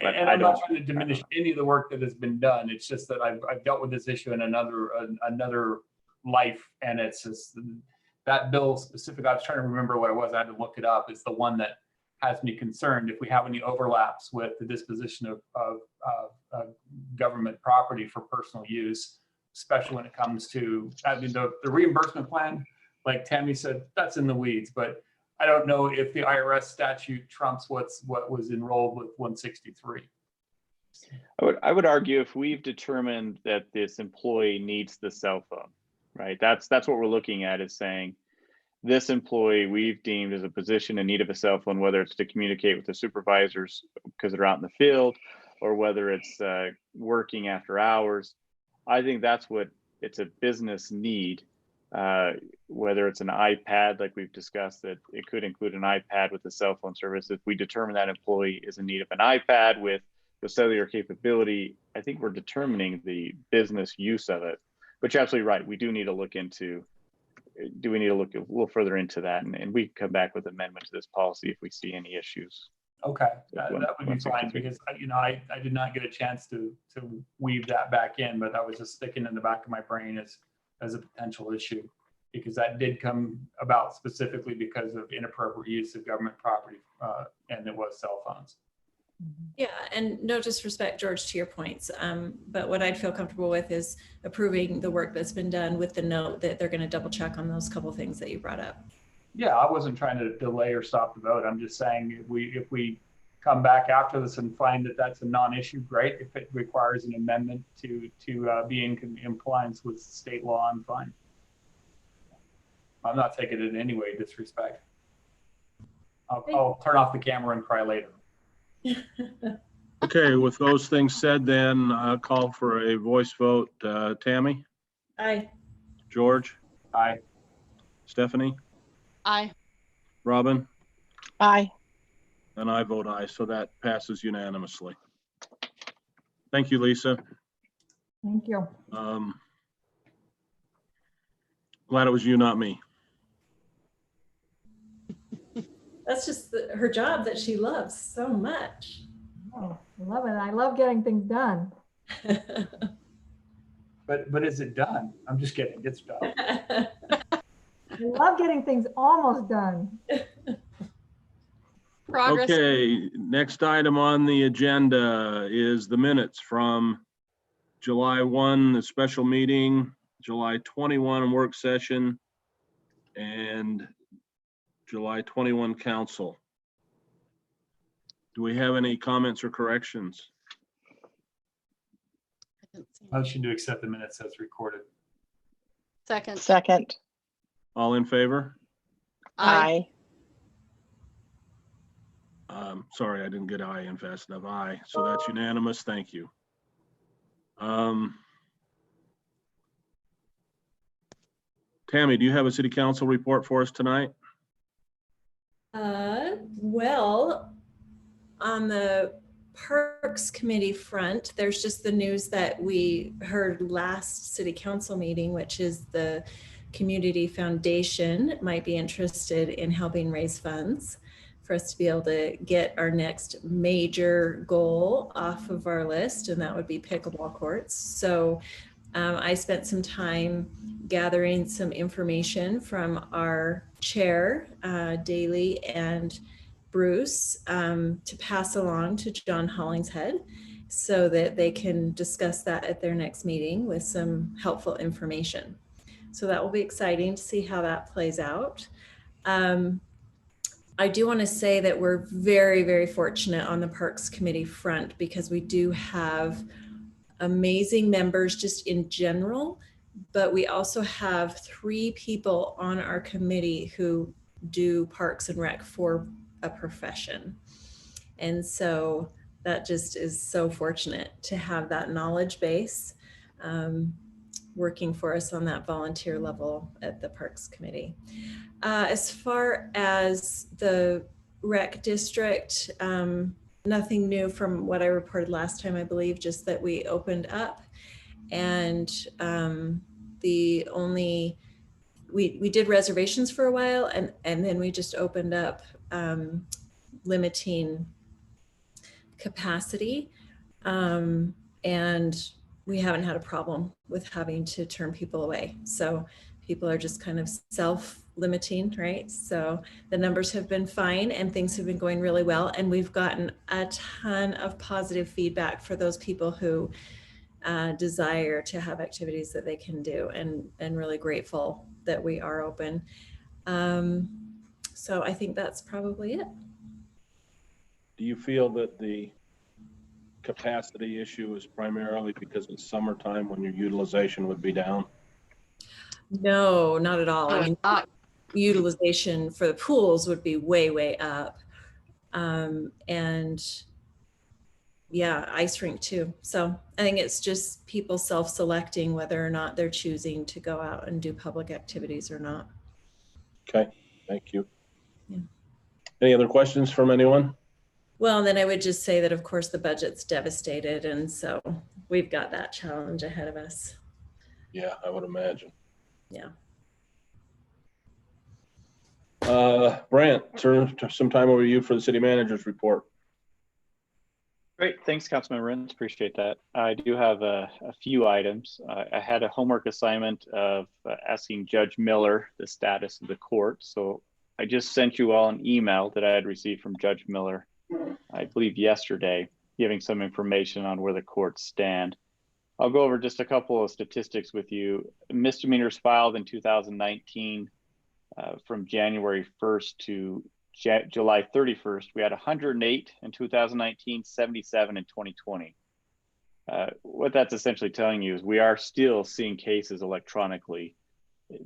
But and I'm not trying to diminish any of the work that has been done. It's just that I've dealt with this issue in another life, and it's just that bill specific. I was trying to remember what it was. I had to look it up. It's the one that has me concerned if we have any overlaps with the disposition of government property for personal use, especially when it comes to, I mean, the reimbursement plan, like Tammy said, that's in the weeds, but I don't know if the IRS statute trumps what was enrolled with 163. I would argue if we've determined that this employee needs the cell phone, right? That's what we're looking at, is saying this employee we've deemed as a position in need of a cell phone, whether it's to communicate with the supervisors because they're out in the field, or whether it's working after hours. I think that's what it's a business need. Whether it's an iPad, like we've discussed, that it could include an iPad with a cell phone service. If we determine that employee is in need of an iPad with the cellular capability, I think we're determining the business use of it. But you're absolutely right. We do need to look into, do we need to look a little further into that? And we can come back with amendment to this policy if we see any issues. Okay, that would be fine, because I did not get a chance to weave that back in, but that was just sticking in the back of my brain as a potential issue, because that did come about specifically because of inappropriate use of government property, and it was cell phones. Yeah, and no disrespect, George, to your points, but what I'd feel comfortable with is approving the work that's been done with the note that they're going to double check on those couple things that you brought up. Yeah, I wasn't trying to delay or stop the vote. I'm just saying if we come back after this and find that that's a non-issue, great. If it requires an amendment to be in compliance with state law, I'm fine. I'm not taking it in any way disrespect. I'll turn off the camera and cry later. Okay, with those things said, then I'll call for a voice vote. Tammy? Aye. George? Aye. Stephanie? Aye. Robin? Aye. And I vote aye, so that passes unanimously. Thank you, Lisa. thank you. Glad it was you, not me. That's just her job that she loves so much. Oh, I love it. I love getting things done. But is it done? I'm just kidding. It's done. I love getting things almost done. Progress. Okay, next item on the agenda is the minutes from July 1, the special meeting, July 21 work session, and July 21 council. Do we have any comments or corrections? Motion to accept the minutes as recorded. Second. Second. All in favor? Aye. Sorry, I didn't get aye in fast enough. Aye, so that's unanimous. Thank you. Tammy, do you have a city council report for us tonight? Well, on the Parks Committee front, there's just the news that we heard last city council meeting, which is the Community Foundation might be interested in helping raise funds for us to be able to get our next major goal off of our list, and that would be pickleball courts. So I spent some time gathering some information from our chair, Daly and Bruce, to pass along to John Hollingshead so that they can discuss that at their next meeting with some helpful information. So that will be exciting to see how that plays out. I do want to say that we're very, very fortunate on the Parks Committee front because we do have amazing members just in general, but we also have 3 people on our committee who do Parks and Rec for a profession. And so that just is so fortunate to have that knowledge base working for us on that volunteer level at the Parks Committee. As far as the rec district, nothing new from what I reported last time, I believe, just that we opened up and we did reservations for a while and then we just opened up limiting capacity. And we haven't had a problem with having to turn people away. So people are just kind of self-limiting, right? So the numbers have been fine and things have been going really well. And we've gotten a ton of positive feedback for those people who desire to have activities that they can do, and really grateful that we are open. So I think that's probably it. Do you feel that the capacity issue is primarily because it's summertime when your utilization would be down? No, not at all. I mean, utilization for the pools would be way, way up. And yeah, ice rink too. So I think it's just people self-selecting whether or not they're choosing to go out and do public activities or not. Okay, thank you. Yeah. Any other questions from anyone? Well, and then I would just say that, of course, the budget's devastated. And so we've got that challenge ahead of us. Yeah, I would imagine. Yeah. Brant, turn some time over to you for the city manager's report. Great, thanks, Councilman Rins. Appreciate that. I do have a few items. I had a homework assignment of asking Judge Miller the status of the court. So I just sent you all an email that I had received from Judge Miller, I believe yesterday, giving some information on where the courts stand. I'll go over just a couple of statistics with you. Misdemeanors filed in 2019 from January 1st to July 31st, we had 108 in 2019, 77 in 2020. What that's essentially telling you is we are still seeing cases electronically.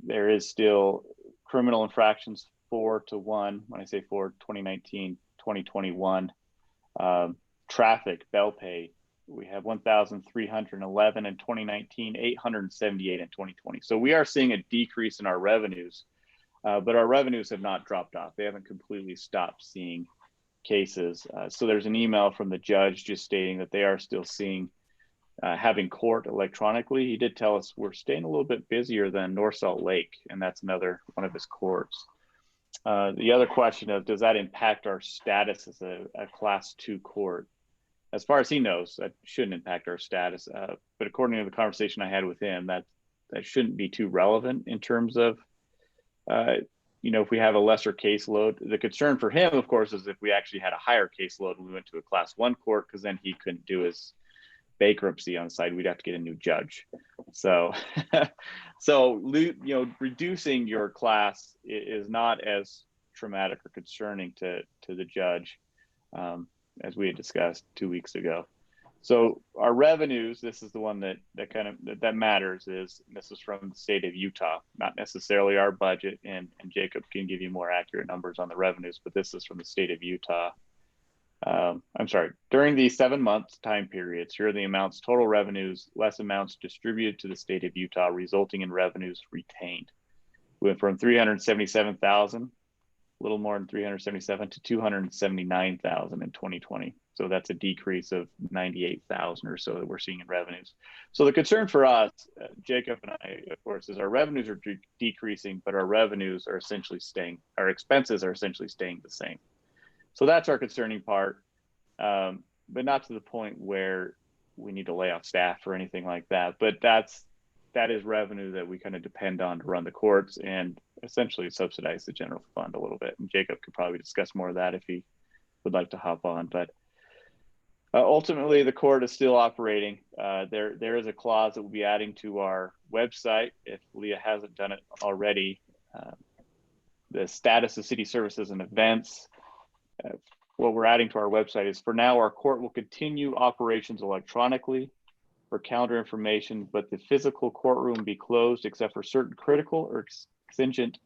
There is still criminal infractions 4-1, when I say 4, 2019, 2021. Traffic, bell pay, we have 1,311 in 2019, 878 in 2020. So we are seeing a decrease in our revenues. But our revenues have not dropped off. They haven't completely stopped seeing cases. So there's an email from the judge just stating that they are still seeing having court electronically. He did tell us we're staying a little bit busier than North Salt Lake, and that's another one of his courts. The other question of, does that impact our status as a Class 2 court? As far as he knows, that shouldn't impact our status. But according to the conversation I had with him, that shouldn't be too relevant in terms of if we have a lesser caseload. The concern for him, of course, is if we actually had a higher caseload and we went to a Class 1 court, because then he couldn't do his bankruptcy on the side. We'd have to get a new judge. So, reducing your class is not as traumatic or concerning to the judge, as we had discussed 2 weeks ago. So our revenues, this is the one that matters, this is from the state of Utah, not necessarily our budget, and Jacob can give you more accurate numbers on the revenues, but this is from the state of Utah. I'm sorry, during the 7-month time periods, here are the amounts: total revenues less amounts distributed to the state of Utah, resulting in revenues retained. We went from 377,000, a little more than 377, to 279,000 in 2020. So that's a decrease of 98,000 or so that we're seeing in revenues. So the concern for us, Jacob and I, of course, is our revenues are decreasing, but our revenues are essentially our expenses are essentially staying the same. So that's our concerning part, but not to the point where we need to lay off staff or anything like that. But that's that is revenue that we kind of depend on to run the courts and essentially subsidize the general fund a little bit. And Jacob could probably discuss more of that if he would like to hop on. But ultimately, the court is still operating. There is a clause that we'll be adding to our website if Leah hasn't done it already. The status of city services and events. What we're adding to our website is, for now, our court will continue operations electronically for calendar information, but the physical courtroom be closed except for certain critical or exigent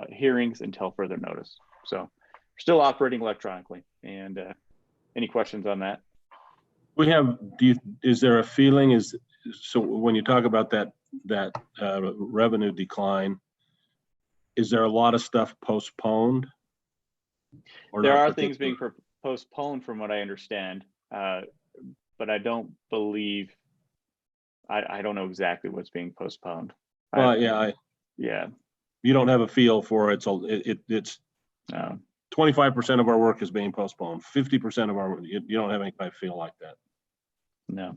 hearings until further notice. So we're still operating electronically. And any questions on that? We have, is there a feeling, so when you talk about that revenue decline, is there a lot of stuff postponed? There are things being postponed from what I understand, but I don't believe, I don't know exactly what's being postponed. Well, yeah. You don't have a feel for it. So it's 25% of our work is being postponed. 50% of our, you don't have any kind of feel like that. No.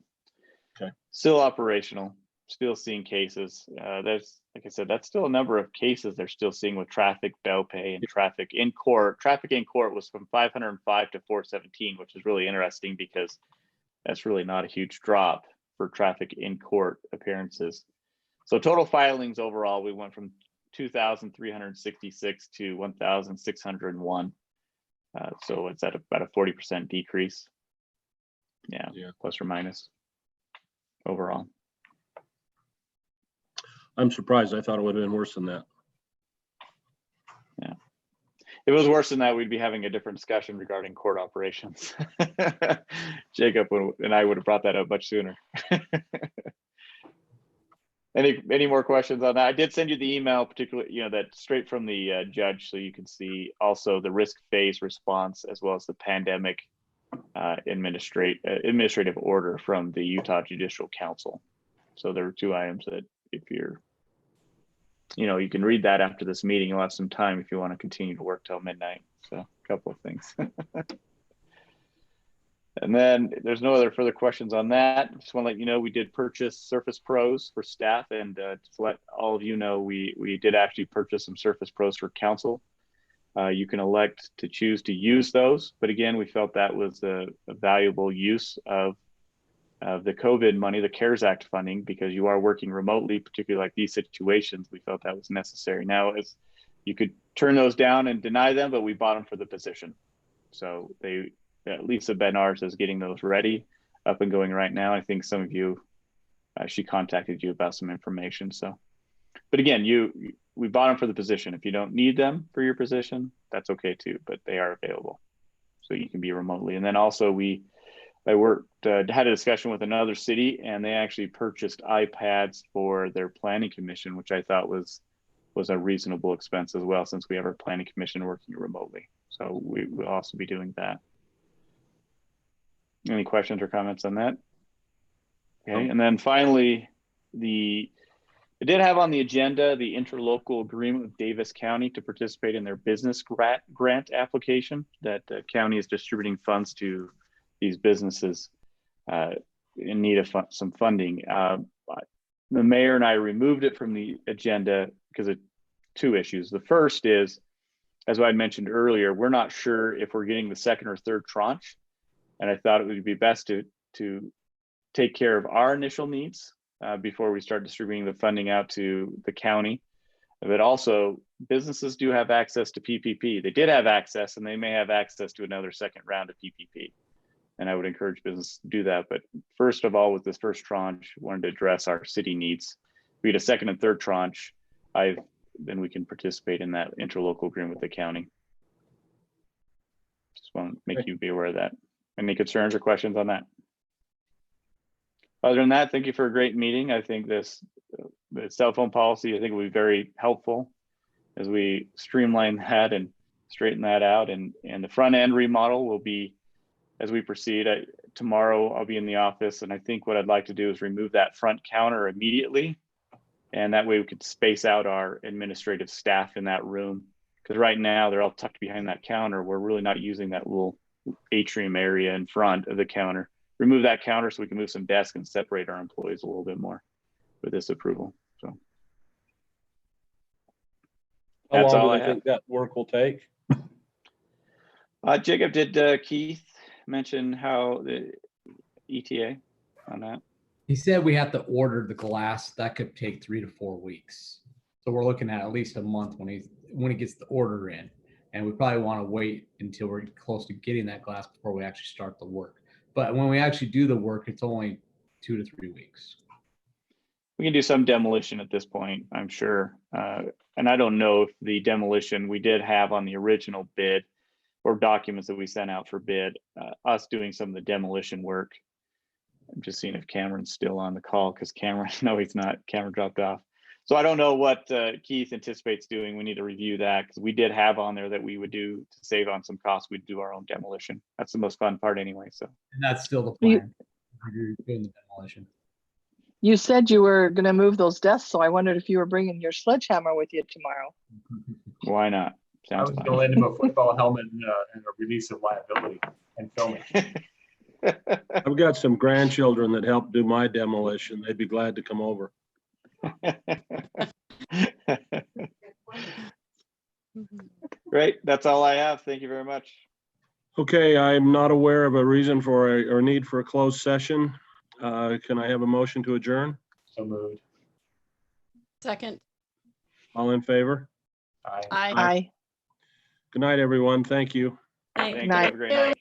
Okay. Still operational, still seeing cases. There's, like I said, that's still a number of cases they're still seeing with traffic, bail pay, and traffic in court. Traffic in court was from 505 to 417, which is really interesting because that's really not a huge drop for traffic in court appearances. So total filings overall, we went from 2,366 to 1,601. So it's at about a 40% decrease. Yeah, plus or minus overall. I'm surprised. I thought it would have been worse than that. Yeah. If it was worse than that, we'd be having a different discussion regarding court operations. Jacob and I would have brought that up much sooner. Any more questions on that? I did send you the email, particularly, that straight from the judge, so you can see also the risk phase response as well as the pandemic administrative order from the Utah Judicial Council. So there are two items that, if you're, you can read that after this meeting. You'll have some time if you want to continue to work till midnight. So a couple of things. And then there's no other further questions on that. Just want to let you know we did purchase Surface Pros for staff, and to let all of you know, we did actually purchase some Surface Pros for council. You can elect to choose to use those, but again, we felt that was a valuable use of the COVID money, the CARES Act funding, because you are working remotely, particularly like these situations. We felt that was necessary. Now, you could turn those down and deny them, but we bought them for the position. So Lisa Benars is getting those ready, up and going right now. I think some of you, she contacted you about some information. So, but again, we bought them for the position. If you don't need them for your position, that's okay too, but they are available. So you can be remotely. And then also had a discussion with another city, and they actually purchased iPads for their planning commission, which I thought was a reasonable expense as well, since we have our planning commission working remotely. So we'll also be doing that. Any questions or comments on that? Okay, and then finally, I did have on the agenda the interlocal agreement with Davis County to participate in their business grant application that the county is distributing funds to these businesses in need of some funding. The mayor and I removed it from the agenda because of two issues. The first is, as I mentioned earlier, we're not sure if we're getting the second or third tranche. And I thought it would be best to take care of our initial needs before we start distributing the funding out to the county. But also, businesses do have access to PPP. They did have access, and they may have access to another second round of PPP. And I would encourage business to do that. But first of all, with this first tranche, wanted to address our city needs. If we get a second and third tranche, then we can participate in that interlocal agreement with the county. Just want to make you be aware of that. Any concerns or questions on that? Other than that, thank you for a great meeting. I think the cell phone policy, I think will be very helpful as we streamline that and straighten that out. And the front end remodel will be, as we proceed, tomorrow I'll be in the office, and I think what I'd like to do is remove that front counter immediately. And that way we could space out our administrative staff in that room. Because right now they're all tucked behind that counter. We're really not using that little atrium area in front of the counter. Remove that counter so we can move some desks and separate our employees a little bit more. with this approval. So How that's long all do I they have. think that work will take? Jacob, did Keith mention how the ETA on that? He said we have to order the glass. That could take 3 to 4 weeks. So we're looking at least a month when he gets the order in. And we probably want to wait until we're close to getting that glass before we actually start the work. But when we actually do the work, it's only 2 to 3 weeks. We can do some demolition at this point, I'm sure. And I don't know if the demolition we did have on the original bid or documents that we sent out for bid, us doing some of the demolition work. I'm just seeing if Cameron's still on the call because Cameron, no, he's not. Cameron dropped off. So I don't know what Keith anticipates doing. We need to review that because we did have on there that we would do to save on some costs. We'd do our own demolition. That's the most fun part anyway. So And that's still the plan. We're doing the demolition. You said you were going to move those desks, so I wondered if you were bringing your sledgehammer with you tomorrow. why not? I Sounds was fun. going to lend him a football helmet and a release of liability and filming. I've got some grandchildren that help do my demolition. They'd be glad to come over. Great. That's all I have. Thank you very much. Okay, I'm not aware of a reason for or need for a closed session. Can I have a motion to adjourn? So moved. Second. All in favor? Aye. Aye. Aye. Good night, everyone. Thank you. Thanks. Night. Have a great night.